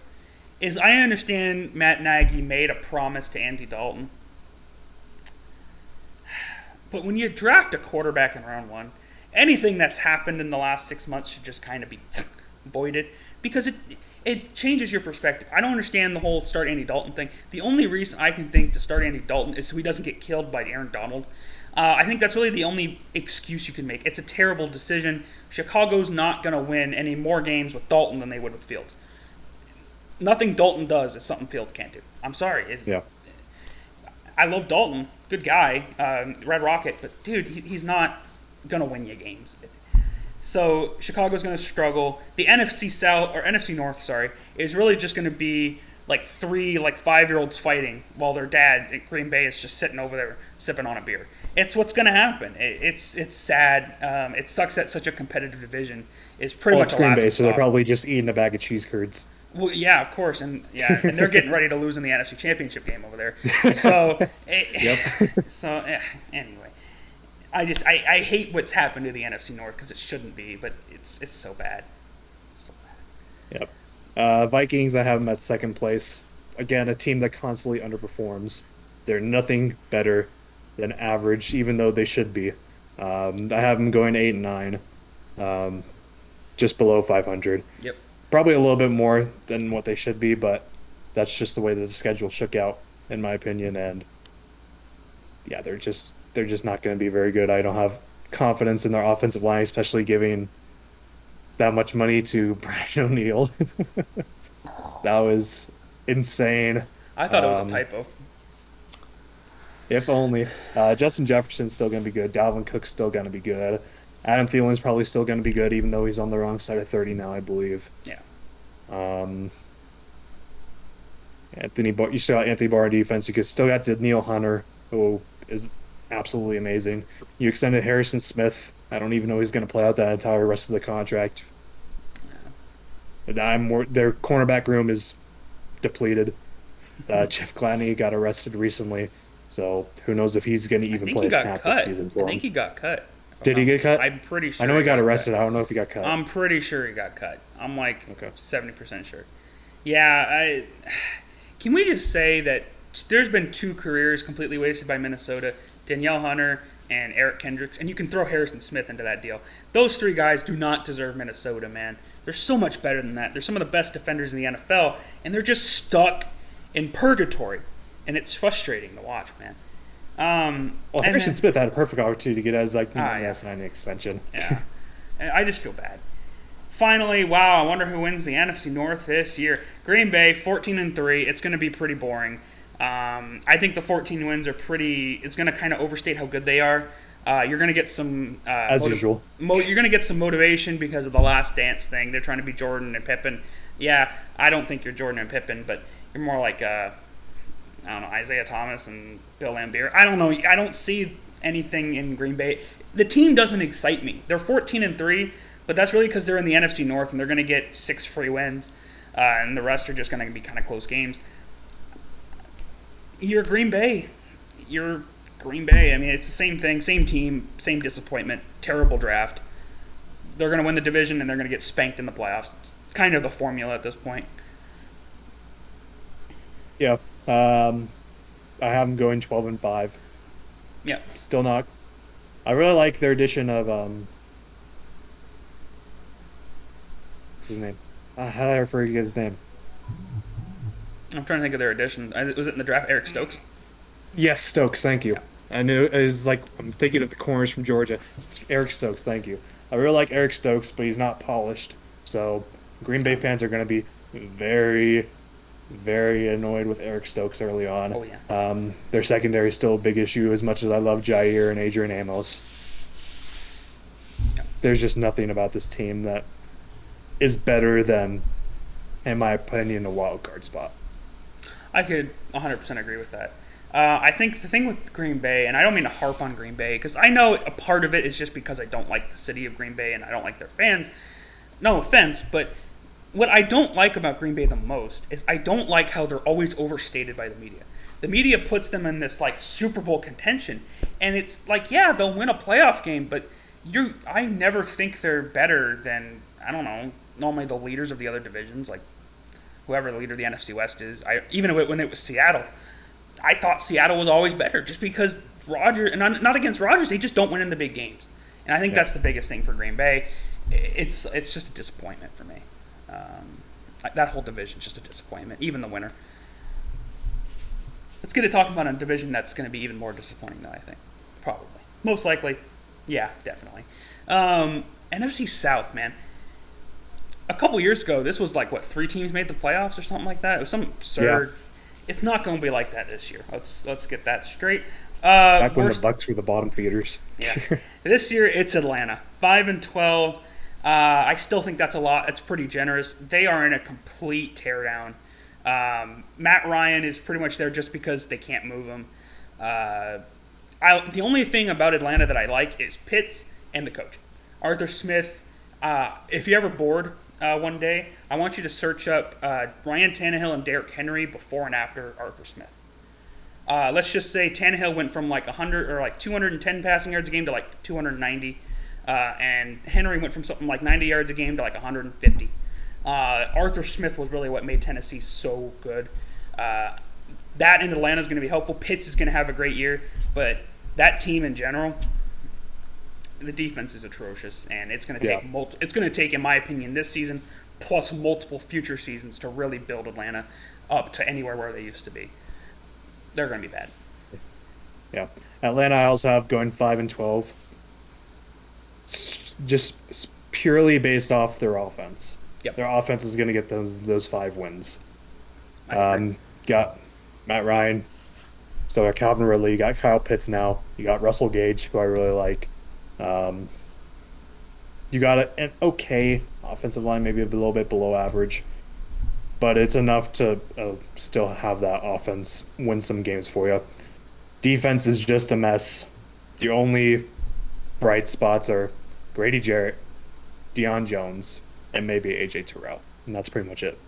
is I understand Matt Nagy made a promise to Andy Dalton, but when you draft a quarterback in round one, anything that's happened in the last 6 months should just kind of be voided because it changes your perspective. I don't understand the whole start Andy Dalton thing. The only reason I can think to start Andy Dalton is so he doesn't get killed by Aaron Donald. I think that's really the only excuse you can make. It's a terrible decision. Chicago's not going to win any more games with Dalton than they would with Fields. nothing Dalton does is something Fields can't do. I'm sorry. Yeah. I love Dalton, good guy, Red Rocket, but dude, he's not gonna win you games. So Chicago's gonna struggle. The NFC South or NFC North, sorry, is really just gonna be like three 5-year-olds fighting while their dad at Green Bay is just sitting over there sipping on a beer. It's what's gonna happen. It's sad. It sucks that such a competitive division is pretty much It's a Green Bay, laughing so they're stock. probably just eating a bag of cheese curds. Well, yeah, of course, and they're getting ready to lose in the NFC Championship game over there. So, anyway, I hate what's happened to the NFC North because it shouldn't be, but it's so bad, so bad. Yep. Vikings, I have them at second place. Again, a team that constantly underperforms. They're nothing better than average, even though they should be. I have them going 8-9, just below 500. Yep. Probably a little bit more than what they should be, but that's just the way that the schedule shook out, in my opinion. And yeah, they're just not going to be very good. I don't have confidence in their offensive line, especially giving that much money to Brian O'Neill. That was insane. I thought it was a Um, typo. If only. Justin Jefferson's still going to be good. Dalvin Cook's still going to be good. Adam Thielen's probably still going to be good, even though he's on the wrong side of 30 now, I believe. Yeah. Um, you still got Anthony Barr on defense. You could still got Daniil Hunter, who is absolutely amazing. You extended Harrison Smith. I don't even know he's going to play out that entire rest of the contract. Their cornerback room is depleted. Jeff Gladney got arrested recently, so who knows if he's going to I even think play he a got snap this cut. season I for think him. he got cut. Did he get cut? I'm pretty sure. I know he got cut. arrested. I don't know if he got cut. I'm pretty sure he got cut. I'm like Okay. 70% sure. Yeah, can we just say that there's been 2 careers completely wasted by Minnesota, Danielle Hunter and Eric Kendricks, and you can throw Harrison Smith into that deal. Those 3 guys do not deserve Minnesota, man. They're so much better than that. They're some of the best defenders in the NFL, and they're just stuck in purgatory, and it's frustrating to watch, man. Well, Harrison Smith had a perfect opportunity to get his signing extension. Yeah. I just feel bad. Finally, wow, I wonder who wins the NFC North this year. Green Bay, 14-3. It's going to be pretty boring. I think the 14 wins are it's going to kind of overstate how good they are. You're going to get some... As usual. You're going to get some motivation because of the Last Dance thing. They're trying to be Jordan and Pippen. Yeah, I don't think you're Jordan and Pippen, but you're more like, I don't know, Isaiah Thomas and Bill Laimbeer. I don't know. I don't see anything in Green Bay. The team doesn't excite me. They're 14-3, but that's really because they're in the NFC North and they're going to get 6 free wins, and the rest are just going to be kind of close games. You're Green Bay. You're Green Bay. I mean, it's the same thing, same team, same disappointment, terrible draft. They're going to win the division and they're going to get spanked in the playoffs. It's kind of the formula at this point. Yeah. I have them going 12-5. Yeah. Still not. I really like their addition of what's his name? How did I forget his name? I'm trying to think of their addition. Was it in the draft? Eric Stokes? Yes, Stokes. Thank you. I knew it was like I'm thinking of the corners from Georgia. It's Eric Stokes. Thank you. I really like Eric Stokes, but he's not polished. So Green Bay fans are going to be very, very annoyed with Eric Stokes early on. Oh, yeah. Their secondary is still a big issue. As much as I love Jair and Adrian Amos, there's just nothing about this team that is better than, in my opinion, a wild card spot. I could 100% agree with that. I think the thing with Green Bay, and I don't mean to harp on Green Bay, because I know a part of it is just because I don't like the city of Green Bay and I don't like their fans. No offense, but what I don't like about Green Bay the most is I don't like how they're always overstated by the media. The media puts them in this like Super Bowl contention, and it's like, yeah, they'll win a playoff game, but I never think they're better than, I don't know, normally the leaders of the other divisions, like whoever the leader of the NFC West is. Even when it was Seattle, I thought Seattle was always better just because Rodgers, and not against Rodgers, they just don't win in the big games. And I think that's the biggest thing for Green Bay. It's just a disappointment for me. That whole division is just a disappointment, even the winner. Let's get to talking about a division that's going to be even more disappointing, though, I think. Probably. Most likely. Yeah, definitely. NFC South, man. a couple years ago, this was like what 3 teams made the playoffs or something like that. It was some absurd. It's not going to be like that this year. Let's get that straight. Back when the Bucks were the bottom feeders. Yeah. This year it's Atlanta, 5-12. I still think that's a lot. It's pretty generous. They are in a complete teardown. Matt Ryan is pretty much there just because they can't move him. The only thing about Atlanta that I like is Pitts and the coach, Arthur Smith. If you're ever bored one day, I want you to search up Ryan Tannehill and Derrick Henry before and after Arthur Smith. Let's just say Tannehill went from like 100 or like 210 passing yards a game to like 290, and Henry went from something like 90 yards a game to like 150. Arthur Smith was really what made Tennessee so good. That in Atlanta is going to be helpful. Pitts is going to have a great year, but that team in general, the defense is atrocious, and it's going to take it's going to take, in my opinion, this season plus multiple future seasons to really build Atlanta up to anywhere where they used to be. They're going to be bad. Yeah, Atlanta I also have going 5-12, just purely based off their offense. Yep. Their offense is going to get those 5 wins. I Got Matt Ryan, still got Calvin Ridley, you got Kyle Pitts now, you got Russell Gage, who I really like. You got an okay offensive line, maybe a little bit below average, but it's enough to still have that offense win some games for you. Defense is just a mess. The only bright spots are Grady Jarrett, Deion Jones, and maybe AJ Terrell, and that's pretty much it.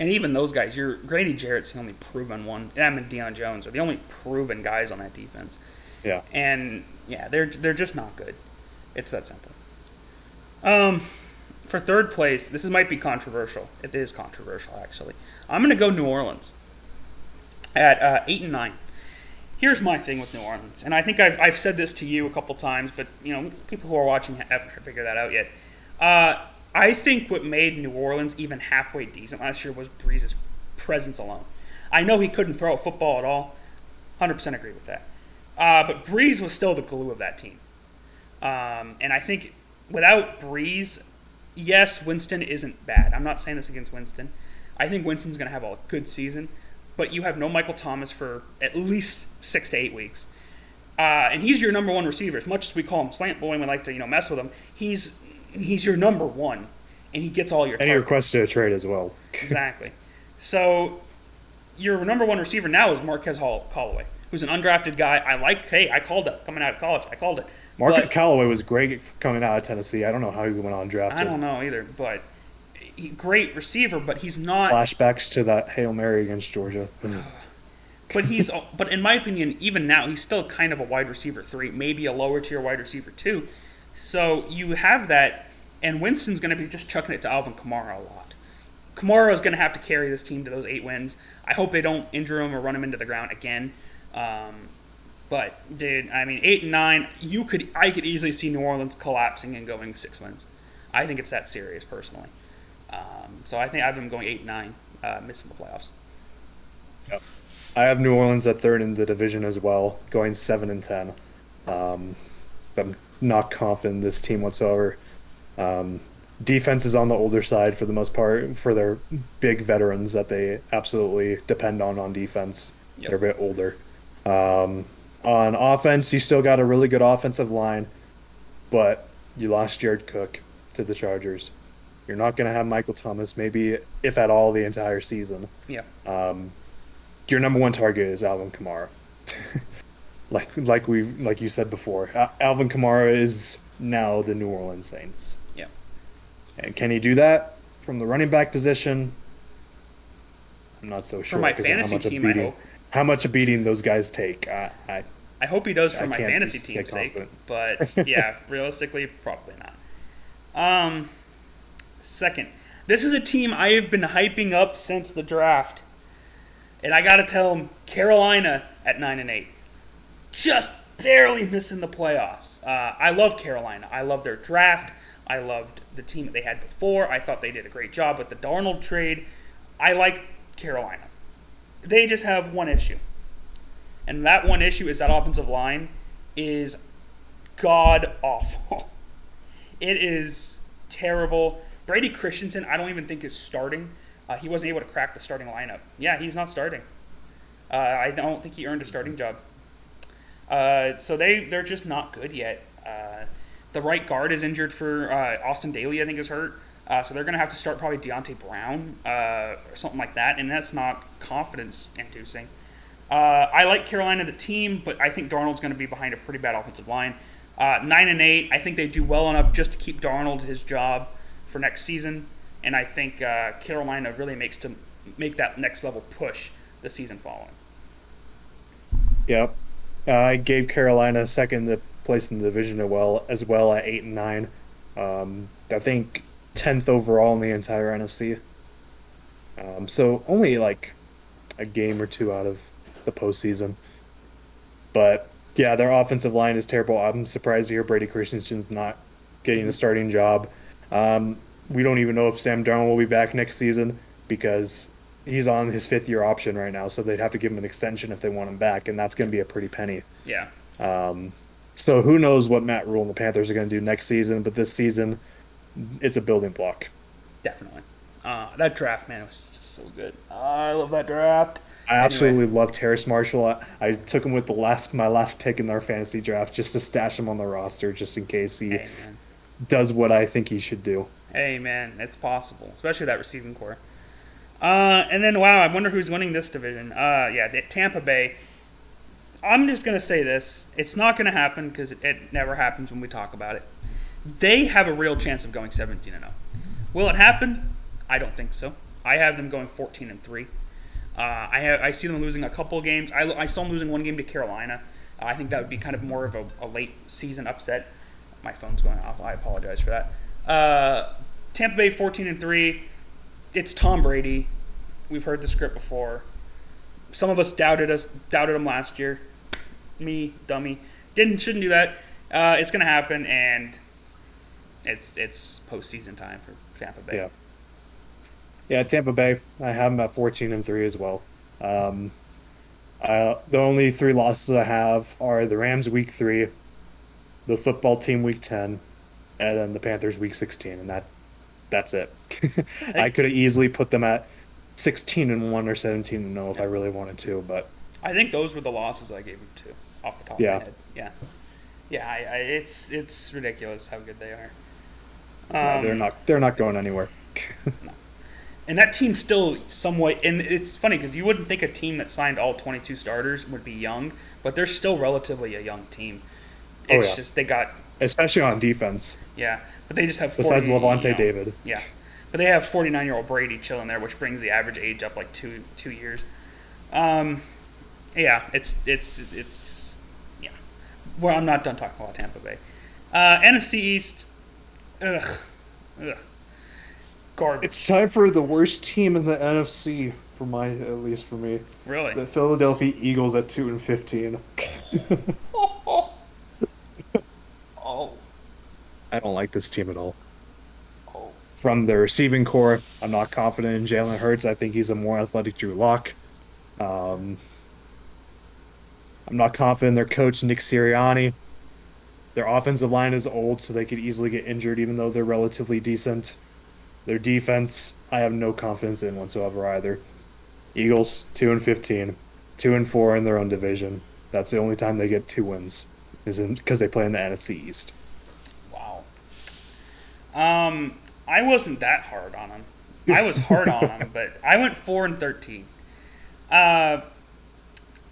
And even those guys, Grady Jarrett's the only proven one. Them and Deion Jones are the only proven guys on that defense. Yeah. And yeah, they're just not good. It's that simple. For third place, this might be controversial. It is controversial, actually. I'm going to go New Orleans at 8-9. Here's my thing with New Orleans, and I think I've said this to you a couple times, but people who are watching haven't figured that out yet. I think what made New Orleans even halfway decent last year was Breeze's presence alone. I know he couldn't throw a football at all. 100% agree with that. But Breeze was still the glue of that team. And I think without Breeze, yes, Winston isn't bad. I'm not saying this against Winston. I think Winston's going to have a good season. But you have no Michael Thomas for at least 6 to 8 weeks. And he's your number one receiver. As much as we call him Slant Boy and we like to mess with him, he's your number one, and he gets all your targets. And he requested a trade as well. Exactly. So your number one receiver now is Marquez Callaway, who's an undrafted guy. I called it coming out of college. I called it. Marquez Callaway was great coming out of Tennessee. I don't know how he went undrafted. I don't know either, but great receiver, but he's not. Flashbacks to that Hail Mary against Georgia. But in my opinion, even now, he's still kind of a wide receiver 3, maybe a lower tier wide receiver 2. So you have that, and Winston's going to be just chucking it to Alvin Kamara a lot. Kamara is going to have to carry this team to those 8 wins. I hope they don't injure him or run him into the ground again. But, dude, I mean, 8-9, I could easily see New Orleans collapsing and going 6 wins. I think it's that serious, personally. So I think I have them going 8-9, missing the playoffs. Yep. I have New Orleans at third in the division as well, going 7-10. I'm not confident in this team whatsoever. Defense is on the older side for the most part for their big veterans that they absolutely depend on defense. Yep. They're a bit older. On offense, you still got a really good offensive line, but you lost Jared Cook to the Chargers. You're not going to have Michael Thomas, maybe if at all, the entire season. Yeah. Your number one target is Alvin Kamara. like you said before, Alvin Kamara is now the New Orleans Saints. Yeah. And can he do that from the running back position? I'm not so sure. For my fantasy team, I hope. How much a beating those guys take? I hope he does for my fantasy team's sake. But yeah, realistically, probably not. Second, this is a team I have been hyping up since the draft. And I got to tell them, Carolina at 9-8. Just barely missing the playoffs. I love Carolina. I love their draft. I loved the team that they had before. I thought they did a great job with the Darnold trade. I like Carolina. They just have one issue. And that one issue is that offensive line is god-awful. It is terrible. Brady Christensen, I don't even think is starting. He wasn't able to crack the starting lineup. Yeah, he's not starting. I don't think he earned a starting job. So they're just not good yet. The right guard is injured for Austin Daly, I think, is hurt. So they're going to have to start probably Deontay Brown or something like that, and that's not confidence-inducing. I like Carolina, the team, but I think Darnold's going to be behind a pretty bad offensive line. 9-8, I think they do well enough just to keep Darnold his job for next season, and I think Carolina really make that next level push the season following. Yep. I gave Carolina second place in the division as well at 8-9. I think 10th overall in the entire NFC. So only like a game or two out of the postseason. But yeah, their offensive line is terrible. I'm surprised to hear Brady Christensen's not getting a starting job. We don't even know if Sam Darnold will be back next season because he's on his 5th-year option right now, so they'd have to give him an extension if they want him back, and that's going to be a pretty penny. Yeah. So who knows what Matt Rule and the Panthers are going to do next season, but this season, it's a building block. Definitely. That draft, man, was just so good. I love that draft. I absolutely love Terrace Marshall. I took him with my last pick in our fantasy draft just to stash him on the roster just in case he does what I think he should do. Hey, man, it's possible, especially that receiving core. And then, wow, I wonder who's winning this division. Tampa Bay. I'm just going to say this. It's not going to happen because it never happens when we talk about it. They have a real chance of going 17-0. Will it happen? I don't think so. I have them going 14-3. I see them losing a couple of games. I saw them losing one game to Carolina. I think that would be kind of more of a late season upset. My phone's going off. I apologize for that. Tampa Bay 14-3. It's Tom Brady. We've heard the script before. Some of us doubted him last year. Me, dummy. Shouldn't do that. It's going to happen, and it's postseason time for Tampa Bay. Yeah, Tampa Bay. I have them at 14-3 as well. The only 3 losses I have are the Rams week 3, the football team week 10, and then the Panthers week 16, and that's it. I could have easily put them at 16-1 or 17-0 if I really wanted to, but I think those were the losses I gave them to off the top of my head. It's ridiculous how good they are. They're not going anywhere. No. And that team's still somewhat, and it's funny because you wouldn't think a team that signed all 22 starters would be young, but they're still relatively a young team. It's just they got, especially on defense. Yeah, but they just have besides Levante David. Yeah, but they have 49-year-old Brady chilling there, which brings the average age up like two years. It's Well, I'm not done talking about Tampa Bay. NFC East, ugh. Garbage. It's time for the worst team in the NFC at least for me. Really? The Philadelphia Eagles at 2-15. Oh. I don't like this team at all. Oh. From the receiving core, I'm not confident in Jalen Hurts. I think he's a more athletic Drew Lock. I'm not confident in their coach, Nick Sirianni. Their offensive line is old, so they could easily get injured, even though they're relatively decent. Their defense, I have no confidence in whatsoever either. Eagles, 2-15, 2-4 in their own division. That's the only time they get 2 wins, is because they play in the NFC East. Wow. I wasn't that hard on them. I was hard on them, but I went 4-13.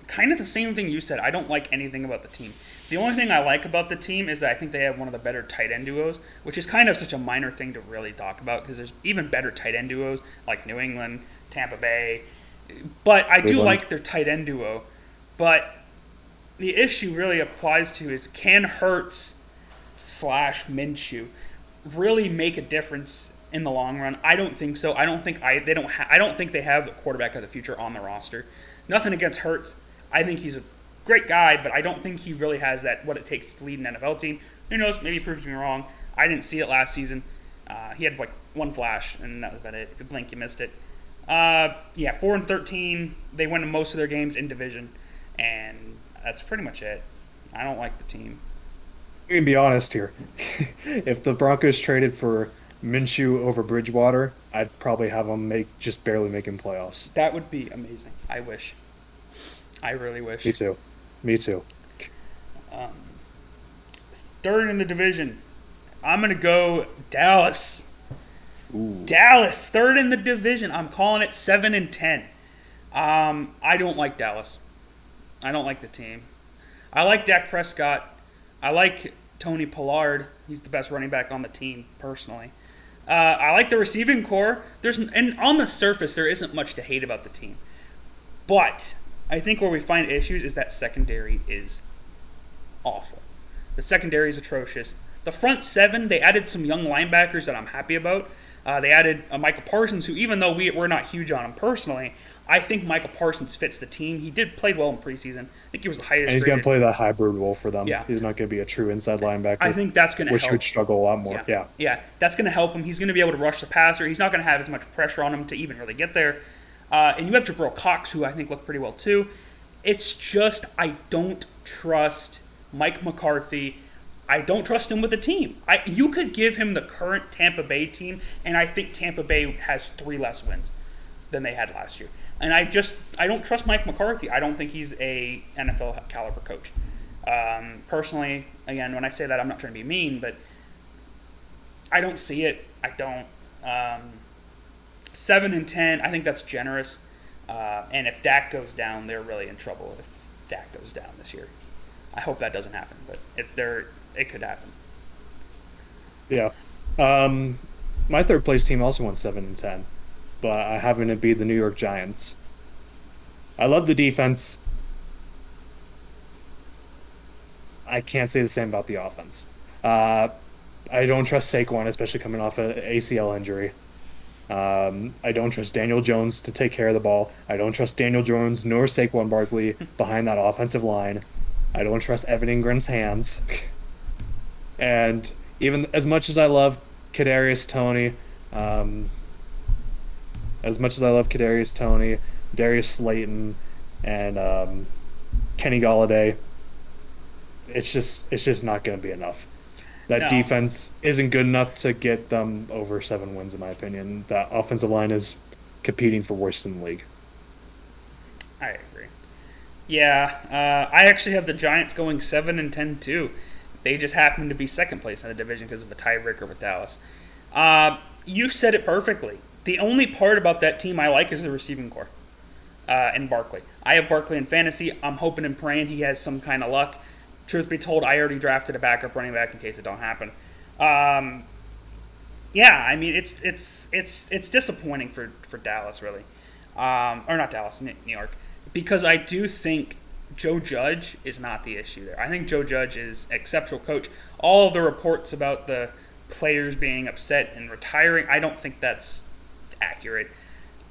Kind of the same thing you said. I don't like anything about the team. The only thing I like about the team is that I think they have one of the better tight end duos, which is kind of such a minor thing to really talk about because there's even better tight end duos like New England, Tampa Bay. But I do like their tight end duo. But the issue really applies to is can Hurts / Minshew really make a difference in the long run? I don't think so. I don't think they have the quarterback of the future on the roster. Nothing against Hurts. I think he's a great guy, but I don't think he really has what it takes to lead an NFL team. Who knows? Maybe he proves me wrong. I didn't see it last season. He had like one flash, and that was about it. If you blink, you missed it. 4-13. They win most of their games in division, and that's pretty much it. I don't like the team. We can be honest here. If the Broncos traded for Minshew over Bridgewater, I'd probably have them just barely making playoffs. That would be amazing. I wish. I really wish. Me too. Me too. Third in the division, I'm going to go Dallas. Ooh. Dallas, third in the division. I'm calling it 7-10. I don't like Dallas. I don't like the team. I like Dak Prescott. I like Tony Pollard. He's the best running back on the team, personally. I like the receiving core. And on the surface, there isn't much to hate about the team. But I think where we find issues is that secondary is awful. The secondary is atrocious. The front seven, they added some young linebackers that I'm happy about. They added Michael Parsons, who, even though we're not huge on him personally, I think Michael Parsons fits the team. He did play well in preseason. I think he was the highest. And he's going to play that hybrid role for them. Yeah. He's not going to be a true inside linebacker. I think that's going to help. Which would struggle a lot more. Yeah, that's going to help him. He's going to be able to rush the passer. He's not going to have as much pressure on him to even really get there. And you have Jabril Cox, who I think looked pretty well too. It's just I don't trust Mike McCarthy. I don't trust him with the team. You could give him the current Tampa Bay team, and I think Tampa Bay has 3 less wins than they had last year. And I don't trust Mike McCarthy. I don't think he's a NFL caliber coach. Personally, again, when I say that, I'm not trying to be mean, but I don't see it. I don't. 7-10, I think that's generous. And if Dak goes down, they're really in trouble if Dak goes down this year. I hope that doesn't happen, but it could happen. Yeah. My third place team also won 7-10, but I happen to be the New York Giants. I love the defense. I can't say the same about the offense. I don't trust Saquon, especially coming off an ACL injury. I don't trust Daniel Jones to take care of the ball. I don't trust Daniel Jones nor Saquon Barkley behind that offensive line. I don't trust Evan Ingram's hands. And even as much as I love Kadarius Toney, Darius Slayton, and Kenny Golladay, it's just not going to be enough. That defense isn't good enough to get them over 7 wins, in my opinion. That offensive line is competing for worst in the league. I agree. Yeah, I actually have the Giants going 7-10 too. They just happen to be second place in the division because of a tiebreaker with Dallas. You said it perfectly. The only part about that team I like is the receiving core and Barkley. I have Barkley in fantasy. I'm hoping and praying he has some kind of luck. Truth be told, I already drafted a backup running back in case it don't happen. Yeah, I mean it's disappointing for Dallas really, or not Dallas, New York, because I do think Joe Judge is not the issue there. I think Joe Judge is an exceptional coach. All of the reports about the players being upset and retiring, I don't think that's accurate.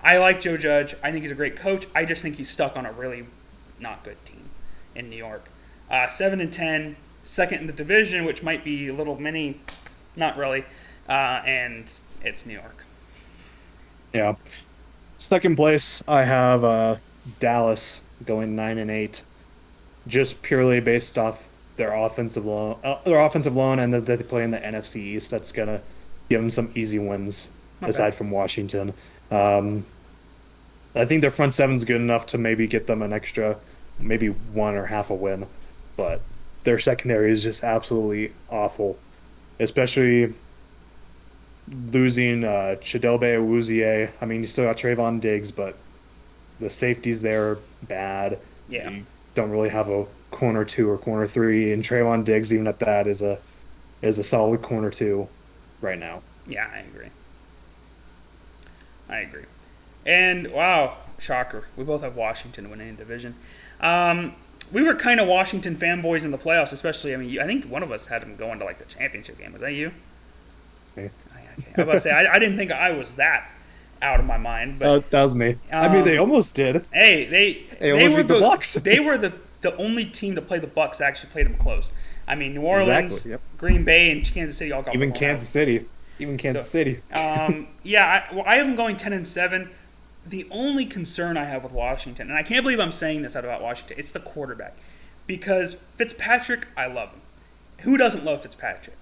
I like Joe Judge. I think he's a great coach. I just think he's stuck on a really not good team in New York. 7-10, second in the division, which might be a little mini, not really, and it's New York. Yeah. Second place, I have Dallas going 9-8, just purely based off their offensive line, and that they play in the NFC East. That's gonna give them some easy wins aside from Washington. I think their front seven's good enough to maybe get them an extra, maybe 1 or half a win. But their secondary is just absolutely awful, especially losing Chidobe Awuzie. I mean, you still got Trayvon Diggs, but the safeties there are bad. Yeah. You don't really have a corner 2 or corner 3, and Trayvon Diggs, even at that, is a solid corner 2 right now. Yeah, I agree. And, wow, shocker. We both have Washington winning the division. We were kind of Washington fanboys in the playoffs, especially. I mean, I think one of us had them going to like the championship game. Was that you? Me. Okay. I was about to say I didn't think I was that out of my mind, but that was me. I mean, they almost did. Hey, they almost were beat the Bucks. They were the only team to play the Bucks that actually played them close. I mean, New Orleans, Exactly, yep. Green Bay, and Kansas City all got Even blown Kansas out. City. Even Kansas City. Yeah, I have them going 10-7. The only concern I have with Washington, and I can't believe I'm saying this out about Washington, it's the quarterback. Because Fitzpatrick, I love him. Who doesn't love Fitzpatrick?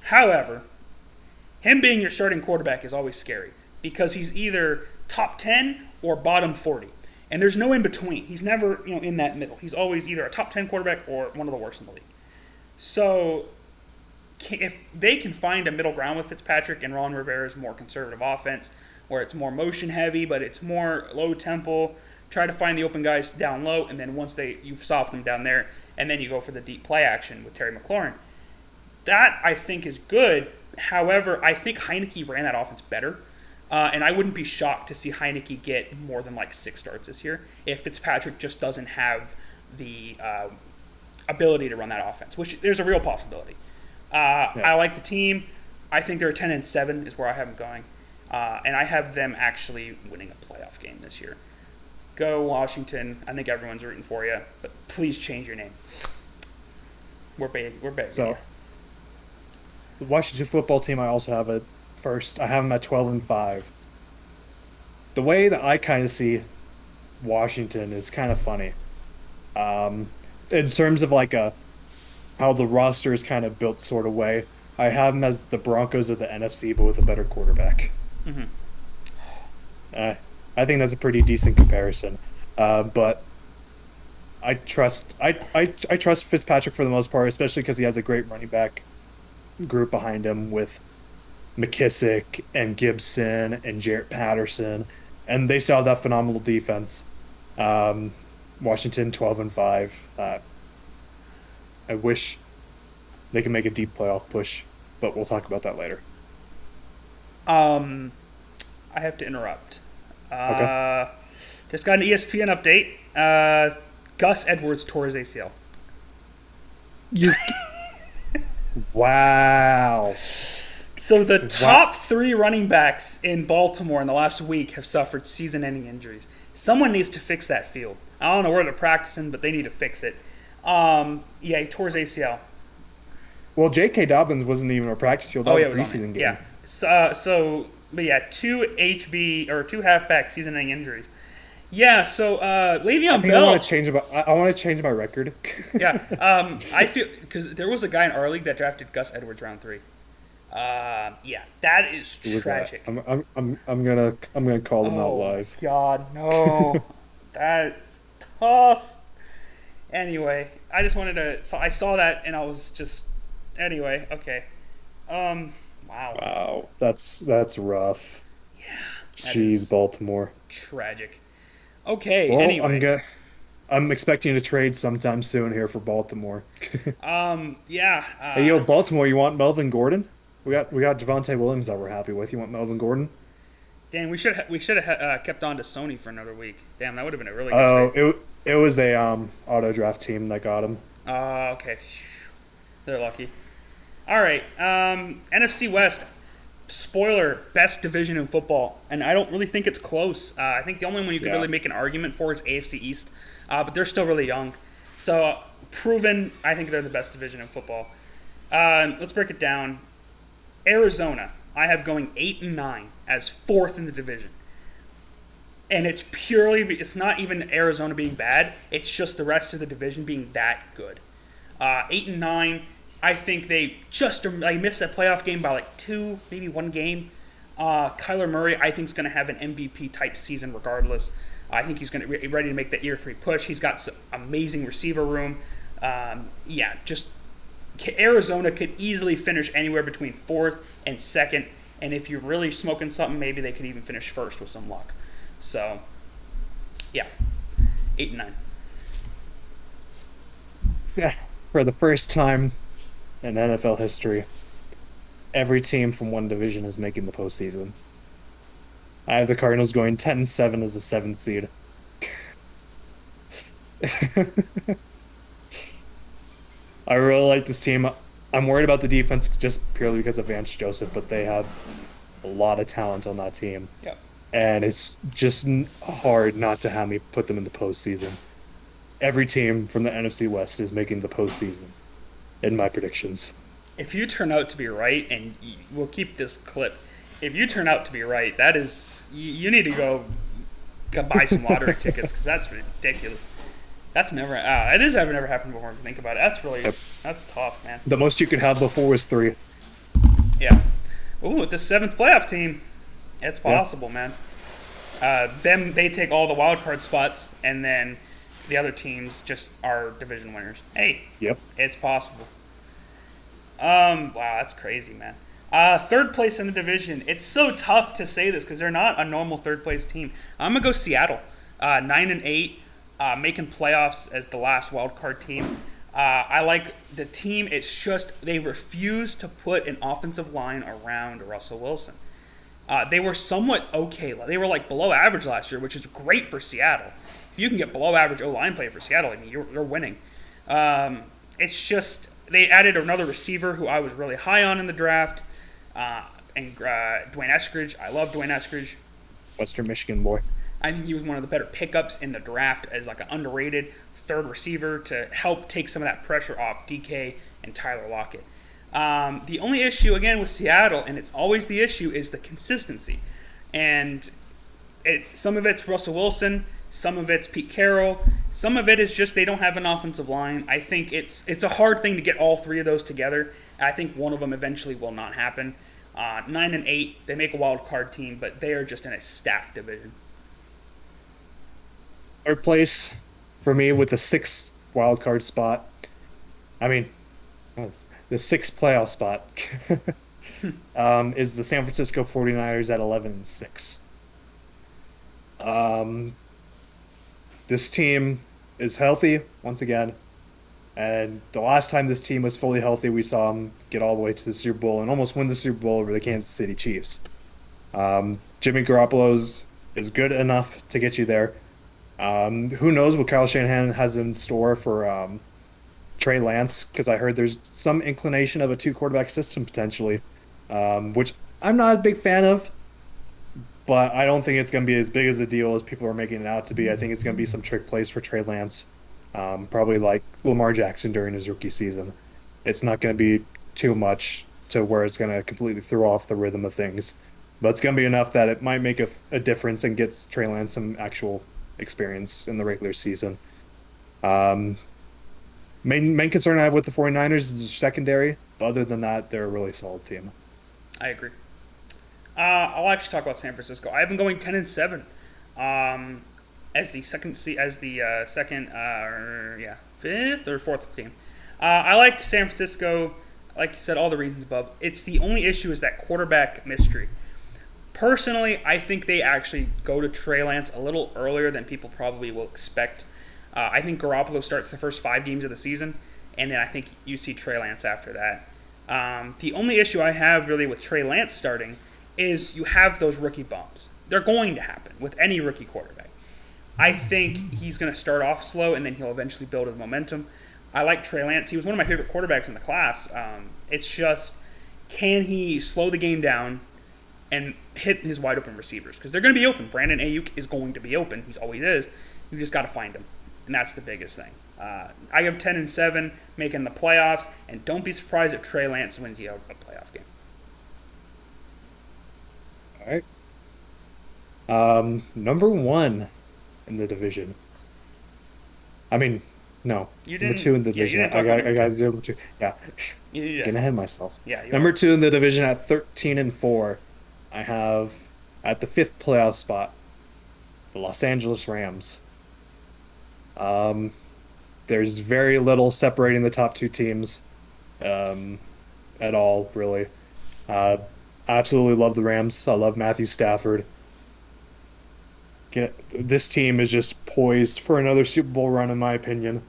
However, him being your starting quarterback is always scary because he's either top 10 or bottom 40. And there's no in between. He's never, in that middle. He's always either a top 10 quarterback or one of the worst in the league. So if they can find a middle ground with Fitzpatrick and Ron Rivera's more conservative offense, where it's more motion heavy, but it's more low tempo, try to find the open guys down low, and then once you've softened them down there, and then you go for the deep play action with Terry McLaurin. That, I think, is good. However, I think Heineke ran that offense better. And I wouldn't be shocked to see Heineke get more than 6 starts this year if Fitzpatrick just doesn't have the ability to run that offense, which there's a real possibility. I like the team. I think they're 10-7 is where I have them going. And I have them actually winning a playoff game this year. Go Washington. I think everyone's rooting for you, but please change your name. We're big. So, the Washington football team, I also have it first. I have them at 12-5. The way that I kind of see Washington is kind of funny. In terms of how the roster is kind of built sort of way, I have them as the Broncos of the NFC, but with a better quarterback. Mm-hmm. I think that's a pretty decent comparison. But I trust Fitzpatrick for the most part, especially because he has a great running back group behind him with McKissick and Gibson and Jarrett Patterson, and they still have that phenomenal defense. Washington 12-5. I wish they could make a deep playoff push, but we'll talk about that later. I have to interrupt. Okay. Just got an ESPN update. Gus Edwards tore his ACL. Wow. So the top 3 running backs in Baltimore in the last week have suffered season-ending injuries. Someone needs to fix that field. I don't know where they're practicing, but they need to fix it. He tore his ACL. Well, J.K. Dobbins wasn't even a practice field. That was a preseason game. Yeah. So 2 halfback season-ending injuries. Yeah. So Le'Veon Bell. I want to change my record. Yeah. I feel because there was a guy in our league that drafted Gus Edwards round 3. That is tragic. I'm gonna call them out live. God, no. That's tough. Anyway, I just wanted to. So I saw that and I was just. Anyway, okay. Wow. Wow, that's rough. Yeah. Jeez, Baltimore. Tragic. Okay. Well, anyway, I'm expecting to trade sometime soon here for Baltimore. Yeah. Hey, yo, Baltimore, you want Melvin Gordon? We got Javonte Williams that we're happy with. You want Melvin Gordon? Dan, we should have kept on to Sony for another week. Damn, that would have been a really good trade. It was a auto draft team that got him. Okay. They're lucky. All right. NFC West. Spoiler, best division in football. And I don't really think it's close. I think the only one you could really make an argument for is AFC East. But they're still really young. So, proven, I think they're the best division in football. Let's break it down. Arizona, I have going 8-9 as 4th in the division. And it's not even Arizona being bad. It's just the rest of the division being that good. 8-9, I think they just missed that playoff game by 2, maybe 1 game. Kyler Murray, I think, is going to have an MVP-type season regardless. I think he's going to be ready to make that year 3 push. He's got some amazing receiver room. Arizona could easily finish anywhere between 4th and 2nd. And if you're really smoking something, maybe they could even finish 1st with some luck. So, 8-9. Yeah, for the first time in NFL history, every team from one division is making the postseason. I have the Cardinals going 10-7 as a 7th seed. I really like this team. I'm worried about the defense just purely because of Vance Joseph, but they have a lot of talent on that team. Yep. And it's just hard not to have me put them in the postseason. Every team from the NFC West is making the postseason in my predictions. If you turn out to be right, and we'll keep this clip, if you turn out to be right, that is, you need to go buy some lottery tickets because that's ridiculous. That's never happened before if you think about it. That's tough, man. The most you could have before was 3. Yeah. Ooh, the 7th playoff team. It's possible, man. They take all the wild card spots, and then the other teams just are division winners. Hey, Yep. it's possible. Wow, that's crazy, man. Third place in the division. It's so tough to say this because they're not a normal third place team. I'm gonna go Seattle, 9-8, making playoffs as the last wild card team. I like the team. It's just they refuse to put an offensive line around Russell Wilson. They were somewhat okay. They were like below average last year, which is great for Seattle. If you can get below average O-line play for Seattle, I mean, you're winning. It's just they added another receiver who I was really high on in the draft, and Dwayne Eskridge. I love Dwayne Eskridge. Western Michigan boy. I think he was one of the better pickups in the draft as like an underrated third receiver to help take some of that pressure off DK and Tyler Lockett. The only issue, again, with Seattle, and it's always the issue, is the consistency. And some of it's Russell Wilson, some of it's Pete Carroll, some of it is just they don't have an offensive line. I think it's a hard thing to get all three of those together. I think one of them eventually will not happen. 9-8, they make a wild card team, but they are just in a stacked division. Third place for me with the 6th wild card spot. I mean, the 6th playoff spot is the San Francisco 49ers at 11-6. This team is healthy once again, and the last time this team was fully healthy, we saw them get all the way to the Super Bowl and almost win the Super Bowl over the Kansas City Chiefs. Jimmy Garoppolo is good enough to get you there. Who knows what Kyle Shanahan has in store for Trey Lance, because I heard there's some inclination of a 2-quarterback system potentially, which I'm not a big fan of, but I don't think it's going to be as big as a deal as people are making it out to be. I think it's going to be some trick plays for Trey Lance, probably like Lamar Jackson during his rookie season. It's not going to be too much to where it's going to completely throw off the rhythm of things, but it's going to be enough that it might make a difference and gets Trey Lance some actual experience in the regular season. Main concern I have with the 49ers is the secondary, but other than that, they're a really solid team. I agree. I'll actually talk about San Francisco. I have them going 10-7, as the fifth or fourth team. I like San Francisco. Like you said, all the reasons above. It's the only issue is that quarterback mystery. Personally, I think they actually go to Trey Lance a little earlier than people probably will expect. I think Garoppolo starts the first 5 games of the season, and then I think you see Trey Lance after that. The only issue I have really with Trey Lance starting is you have those rookie bumps. They're going to happen with any rookie quarterback. I think he's going to start off slow, and then he'll eventually build his momentum. I like Trey Lance. He was one of my favorite quarterbacks in the class. It's just, can he slow the game down and hit his wide open receivers? Because they're going to be open. Brandon Ayuk is going to be open. He always is. You just got to find him. And that's the biggest thing. I have 10-7, making the playoffs, and don't be surprised if Trey Lance wins you a playoff game. All right. Number 1 in the division. I mean, no. Number 2 in the division. Yeah, I got to do number 2. Yeah. Getting ahead of myself. Yeah. Number 2 in the division at 13-4. I have at the 5th playoff spot the Los Angeles Rams. There's very little separating the top 2 teams at all, really. I absolutely love the Rams. I love Matthew Stafford. This team is just poised for another Super Bowl run, in my opinion.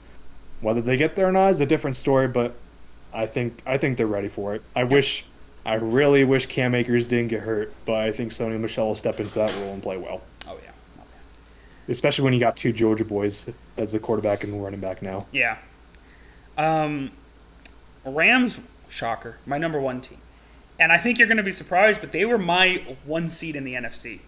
Whether they get there or not is a different story, but I think they're ready for it. I really wish Cam Akers didn't get hurt, but I think Sony Michel will step into that role and play well. Oh, yeah. Especially when you got 2 Georgia boys as the quarterback and running back now. Yeah. Rams, shocker, my number 1 team. And I think you're going to be surprised, but they were my 1 seed in the NFC.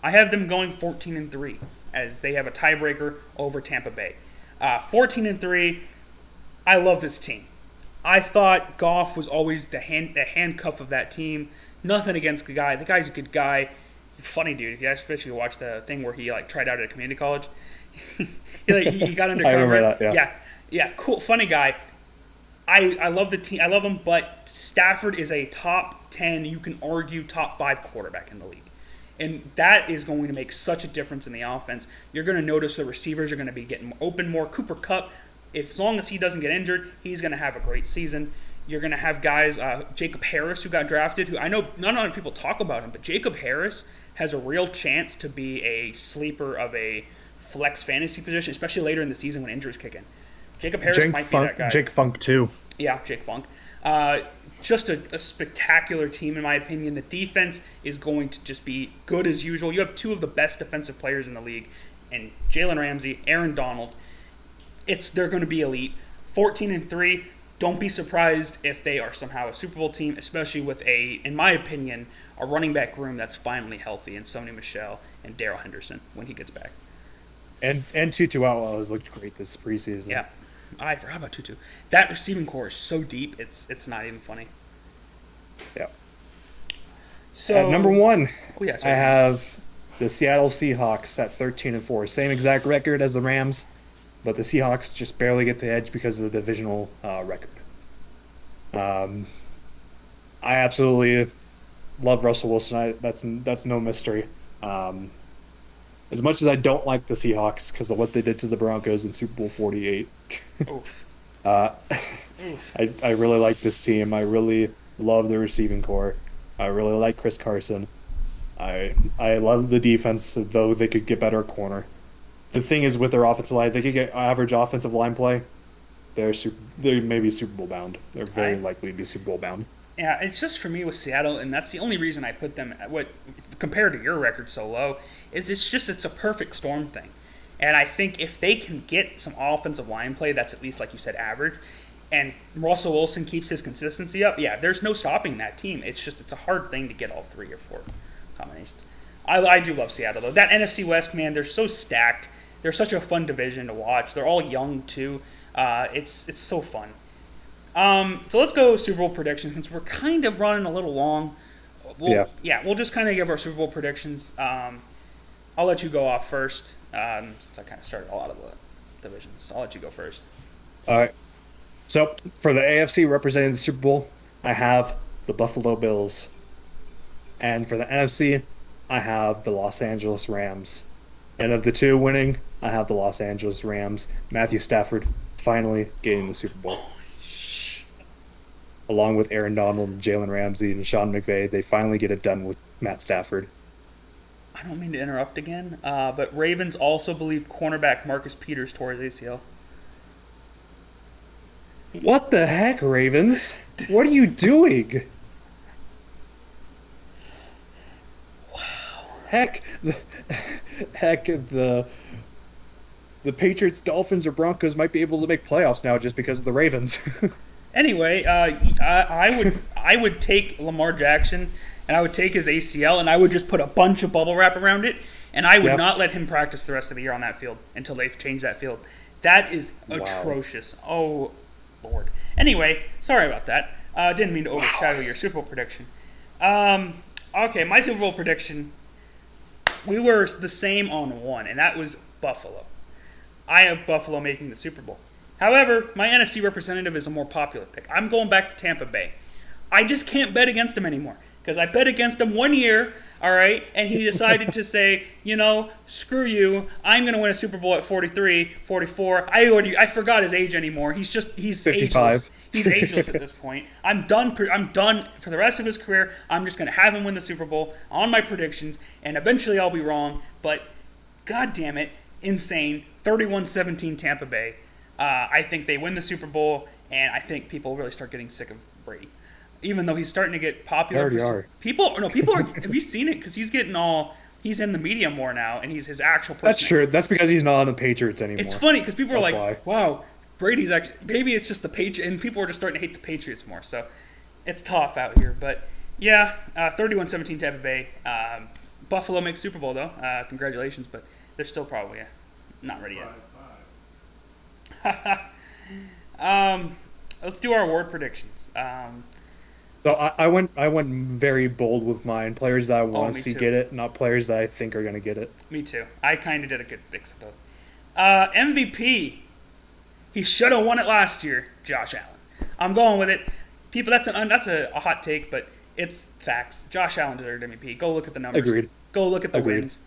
I have them going 14-3, as they have a tiebreaker over Tampa Bay. 14-3, I love this team. I thought Goff was always the handcuff of that team. Nothing against the guy. The guy's a good guy. Funny dude. If you especially watch the thing where he tried out at a community college, he got undercover. I remember that, yeah, cool, funny guy. I love the team. I love him, but Stafford is a top 10, you can argue top 5 quarterback in the league. And that is going to make such a difference in the offense. You're going to notice the receivers are going to be getting open more. Cooper Kupp, as long as he doesn't get injured, he's going to have a great season. You're going to have guys, Jacob Harris, who got drafted, who I know not a lot of people talk about him, but Jacob Harris has a real chance to be a sleeper of a flex fantasy position, especially later in the season when injuries kick in. Jacob Harris might be that guy. Jake Funk, too. Yeah, Jake Funk. Just a spectacular team, in my opinion. The defense is going to just be good as usual. You have two of the best defensive players in the league, and Jalen Ramsey, Aaron Donald. They're going to be elite. 14-3. Don't be surprised if they are somehow a Super Bowl team, especially with in my opinion, a running back room that's finally healthy in Sony Michel and Darrell Henderson when he gets back. And Tutu Atwell has looked great this preseason. Yeah. I forgot about Tutu. That receiving core is so deep, it's not even funny. Yeah. So at number 1, I have the Seattle Seahawks at 13-4. Same exact record as the Rams, but the Seahawks just barely get the edge because of the divisional record. I absolutely love Russell Wilson. That's no mystery. As much as I don't like the Seahawks because of what they did to the Broncos in Super Bowl 48, Oof. I really like this team. I really love the receiving core. I really like Chris Carson. I love the defense, though they could get better at corner. The thing is with their offensive line, they could get average offensive line play. They may be Super Bowl bound. They're very likely to be Super Bowl bound. Yeah, it's just for me with Seattle, and that's the only reason I put them compared to your record so low, is it's a perfect storm thing. And I think if they can get some offensive line play that's at least, like you said, average, and Russell Wilson keeps his consistency up, yeah, there's no stopping that team. It's a hard thing to get all 3 or 4 combinations. I do love Seattle, though. That NFC West, man, they're so stacked. They're such a fun division to watch. They're all young, too. It's so fun. So let's go Super Bowl predictions since we're kind of running a little long. We'll just kind of give our Super Bowl predictions. I'll let you go off first since I kind of started a lot of the divisions. I'll let you go first. All right. So for the AFC representing the Super Bowl, I have the Buffalo Bills. And for the NFC, I have the Los Angeles Rams. And of the two winning, I have the Los Angeles Rams. Matthew Stafford finally getting the Super Bowl. Along with Aaron Donald, and Jalen Ramsey, and Sean McVay, they finally get it done with Matt Stafford. I don't mean to interrupt again, but Ravens also believe cornerback Marcus Peters tore his ACL. What the heck, Ravens? What are you doing? Wow. Heck, the Patriots, Dolphins, or Broncos might be able to make playoffs now just because of the Ravens. Anyway, I would take Lamar Jackson, and I would take his ACL, and I would just put a bunch of bubble wrap around it, and I would not let him practice the rest of the year on that field until they've changed that field. That is atrocious. Oh, Lord. Anyway, sorry about that. Didn't mean to overshadow your Super Bowl prediction. Okay, my Super Bowl prediction, we were the same on one, and that was Buffalo. I have Buffalo making the Super Bowl. However, my NFC representative is a more popular pick. I'm going back to Tampa Bay. I just can't bet against him anymore because I bet against him 1 year, all right, and he decided to say, screw you, I'm going to win a Super Bowl at 43, 44. I forgot his age anymore. He's 55. Ageless. He's ageless at this point. I'm done for the rest of his career. I'm just going to have him win the Super Bowl on my predictions, and eventually I'll be wrong, but God damn it, insane. 31-17 Tampa Bay. I think they win the Super Bowl, and I think people really start getting sick of Brady. Even though he's starting to get popular. They already are. People are, have you seen it? Because he's he's in the media more now, and he's his actual person. That's true. That's because he's not on the Patriots anymore. It's funny, because people are like, wow, Brady's actually, maybe it's just the Patriots, and people are just starting to hate the Patriots more. So it's tough out here. But yeah, 31-17 Tampa Bay. Buffalo makes Super Bowl, though. Congratulations, but they're still probably not ready yet. Let's do our award predictions. So I went very bold with mine. Players that I want to see get it, not players that I think are going to get it. Me too. I kind of did a good mix of both. MVP. He should have won it last year, Josh Allen. I'm going with it. People, that's a hot take, but It's facts. Josh Allen deserved MVP. Go look at the numbers. Agreed. Go look at the Agreed. wins.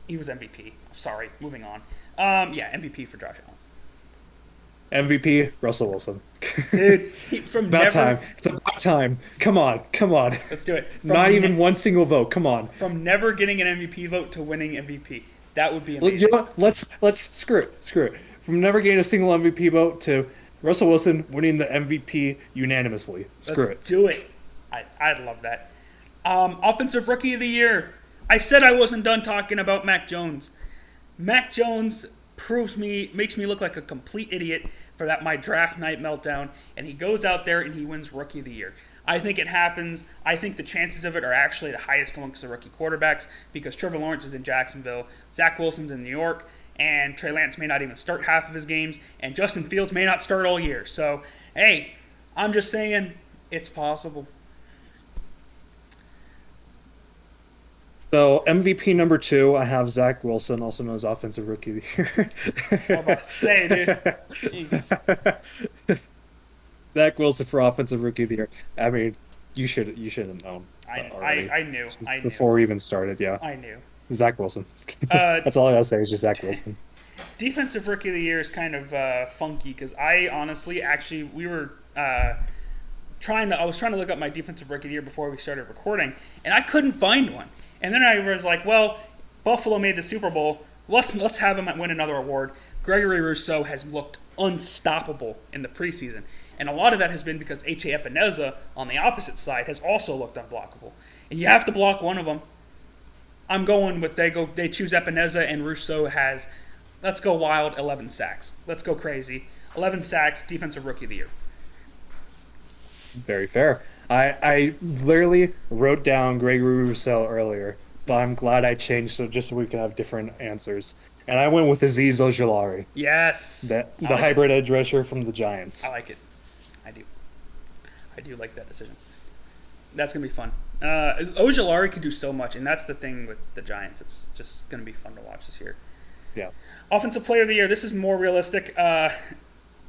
He was MVP. Sorry, moving on. Yeah, MVP for Josh Allen. MVP, Russell Wilson. Dude, from About never. time. It's about time. Come on. Come on. Let's do it. From Not even one single vote. Come on. From never getting an MVP vote to winning MVP. That would be You amazing. know what? Let's screw it. Screw it. From never getting a single MVP vote to Russell Wilson winning the MVP unanimously. Screw Let's it. do it. I'd love that. Offensive Rookie of the Year. I said I wasn't done talking about Mac Jones. Mac Jones makes me look like a complete idiot for my draft night meltdown, and he goes out there and he wins Rookie of the Year. I think it happens. I think the chances of it are actually the highest amongst the rookie quarterbacks because Trevor Lawrence is in Jacksonville, Zach Wilson's in New York, and Trey Lance may not even start half of his games, and Justin Fields may not start all year. So, hey, I'm just saying it's possible. So MVP number 2, I have Zach Wilson, also known as Offensive Rookie of the Year. I'm about to say, dude. Jesus. Zach Wilson for Offensive Rookie of the Year. I mean, you should have known. I already. knew. Before we even started, yeah. I knew. Zach Wilson. Uh, That's all I gotta say is just Zach Wilson. Defensive Rookie of the Year is kind of funky because I honestly, actually, we were I was trying to look up my Defensive Rookie of the Year before we started recording, and I couldn't find one. And then I was like, well, Buffalo made the Super Bowl. Let's have him win another award. Gregory Rousseau has looked unstoppable in the preseason. And a lot of that has been because H.A. Epineza on the opposite side has also looked unblockable. And you have to block one of them. I'm going with they choose Epineza, and Rousseau has, let's go wild, 11 sacks. Let's go crazy. 11 sacks, Defensive Rookie of the Year. Very fair. I literally wrote down Gregory Rousseau earlier, but I'm glad I changed so we can have different answers. And I went with Azeez Ojulari, Yes. the I like hybrid edge rusher from the Giants. I like it. I do like that decision. That's going to be fun. Ojulari can do so much, and that's the thing with the Giants. It's just going to be fun to watch this year. Yeah. Offensive Player of the Year. This is more realistic.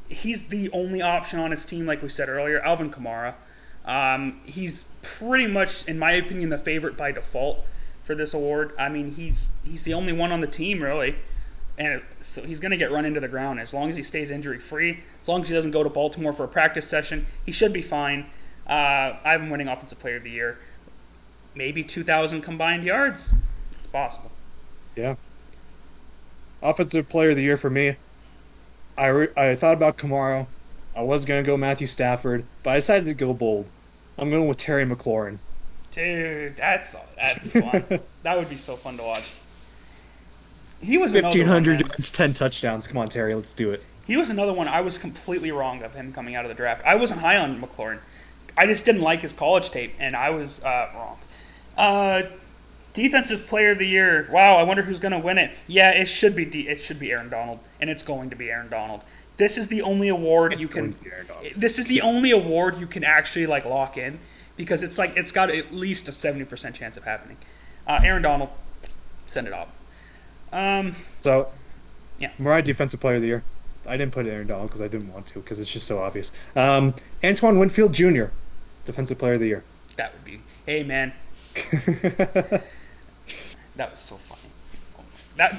He's the only option on his team, like we said earlier, Alvin Kamara. He's pretty much, in my opinion, the favorite by default for this award. I mean, he's the only one on the team, really. And so he's going to get run into the ground as long as he stays injury-free. As long as he doesn't go to Baltimore for a practice session, he should be fine. I have him winning Offensive Player of the Year. Maybe 2,000 combined yards. It's possible. Yeah. Offensive Player of the Year for me. I thought about Kamara. I was going to go Matthew Stafford, but I decided to go bold. I'm going with Terry McLaurin. Dude, that's fun. That would be so fun to watch. He was another 1,500 one, yards, 10 touchdowns. Come on, Terry, let's do it. He was another one. I was completely wrong of him coming out of the draft. I wasn't high on McLaurin. I just didn't like his college tape, and I was wrong. Defensive Player of the Year. Wow, I wonder who's going to win it. Yeah, it should be Aaron Donald, and it's going to be Aaron Donald. This is the only award you can. This is the only award you can actually lock in because it's got at least a 70% chance of happening. Aaron Donald, send it up. So, yeah. My Defensive Player of the Year. I didn't put Aaron Donald because I didn't want to because it's just so obvious. Antoine Winfield Jr., Defensive Player of the Year. That would be. Hey man, that was so funny.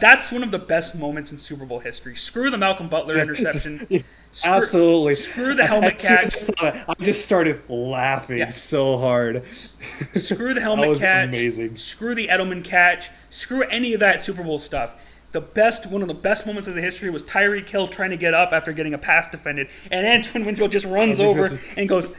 That's one of the best moments in Super Bowl history. Screw the Malcolm Butler interception. Absolutely. Screw the helmet catch. I just started laughing so hard. Screw the helmet that was catch. Amazing. Screw the Edelman catch. Screw any of that Super Bowl stuff. One of the best moments of the history was Tyreek Hill trying to get up after getting a pass defended, and Antoine Winfield just runs over and goes.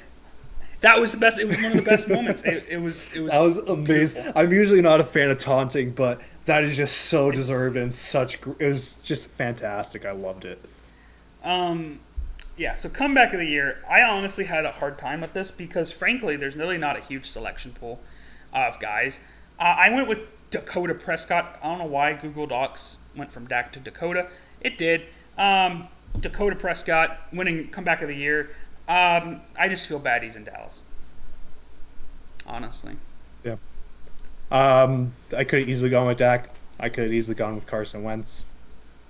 That was the best. It was one of the best moments. It was. That was amazing. Beautiful. I'm usually not a fan of taunting, but that is just so deserved and such. It was just fantastic. I loved it. Yeah. So comeback of the year. I honestly had a hard time with this because, frankly, there's really not a huge selection pool of guys. I went with Dakota Prescott. I don't know why Google Docs went from Dak to Dakota. It did. Dakota Prescott winning comeback of the year. I just feel bad he's in Dallas. Honestly. Yeah. I could have easily gone with Dak. I could have easily gone with Carson Wentz.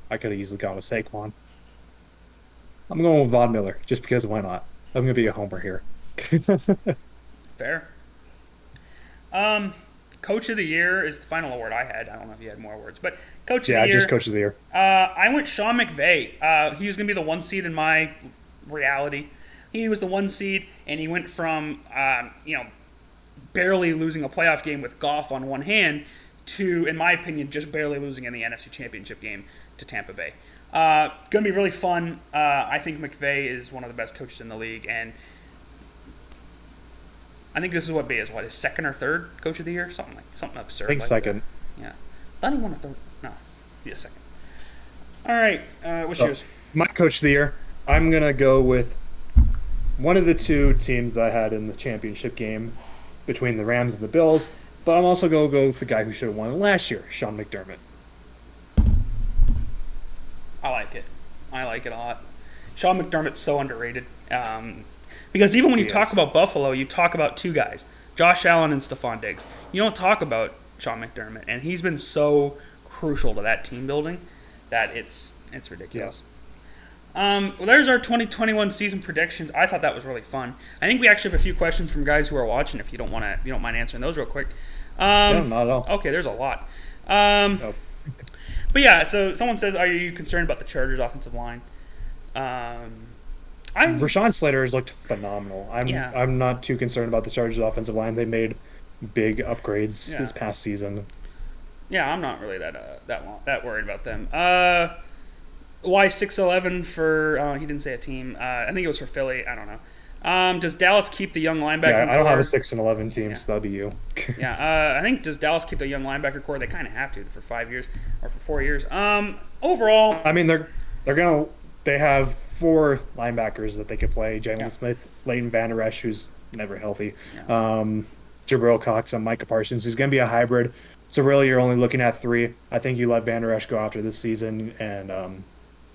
I could have easily gone with Saquon. I'm going with Von Miller, just because why not? I'm going to be a homer here. Fair. Coach of the year is the final award I had. I don't know if you had more awards, but coach of Yeah, the year. just coach of the year. I went Sean McVay. He was going to be the 1 seed in my reality. He was the 1 seed, and he went from barely losing a playoff game with Goff on one hand to, in my opinion, just barely losing in the NFC Championship game to Tampa Bay. Going to be really fun. I think McVay is one of the best coaches in the league, and I think this is what B is. What, his second or third coach of the year? Something absurd. I think like second. That. Yeah, thought he won a third. No, yeah, second. All right, what's yours? My coach of the year, I'm going to go with one of the two teams I had in the championship game between the Rams and the Bills, but I'm also going to go with the guy who should have won it last year, Sean McDermott. I like it. I like it a lot. Sean McDermott's so underrated. Because even when you talk about Buffalo, you talk about two guys, Josh Allen and Stephon Diggs. You don't talk about Sean McDermott, and he's been so crucial to that team building that it's ridiculous. Well, there's our 2021 season predictions. I thought that was really fun. I think we actually have a few questions from guys who are watching. If you don't mind answering those real quick. No, not at all. Okay, there's a lot. Nope. But yeah, so someone says, "Are you concerned about the Chargers' offensive line?" Rashawn Slater has looked phenomenal. I'm not too concerned about the Chargers' offensive line. They made big upgrades this past season. Yeah, I'm not really that worried about them. Why 6'11" for? He didn't say a team. I think it was for Philly. I don't know. Does Dallas keep the young linebacker? Yeah, I don't have a 6-11 team, so that'll be you. Yeah, I think does Dallas keep the young linebacker core? They kind of have to for 5 years or for 4 years. Overall, I mean they have 4 linebackers that they could play: Jalen Smith, Leighton Vander Esch, who's never healthy, Jabril Cox, and Micah Parsons, who's going to be a hybrid. So really, you're only looking at 3. I think you let Vander Esch go after this season, and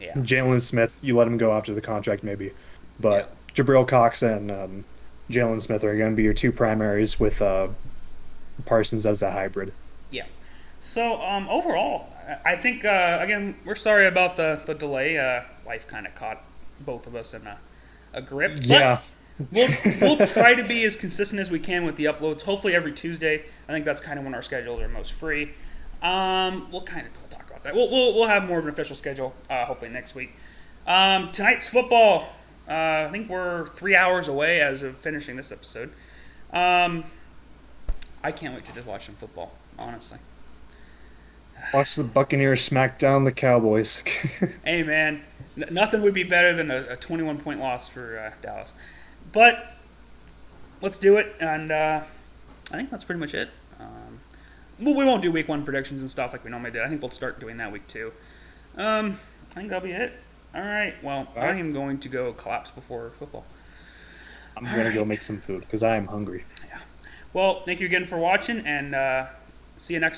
Jalen Smith, you let him go after the contract maybe. But Jabril Cox and Jalen Smith are going to be your 2 primaries with Parsons as a hybrid. Yeah. So overall, I think again we're sorry about the delay. Life kind of caught both of us in a grip. Yeah. We'll try to be as consistent as we can with the uploads. Hopefully every Tuesday. I think that's kind of when our schedules are most free. We'll talk about that. We'll have more of an official schedule hopefully next week. Tonight's football. I think we're 3 hours away as of finishing this episode. I can't wait to just watch some football, honestly. Watch the Buccaneers smack down the Cowboys. Hey, man. Nothing would be better than a 21-point loss for Dallas. But let's do it, and I think that's pretty much it. We won't do week 1 predictions and stuff like we normally did. I think we'll start doing that week 2. I think that'll be it. All right. Well, I am going to go collapse before football. I'm going to go make some food because I am hungry. Yeah. Well, thank you again for watching, and see you next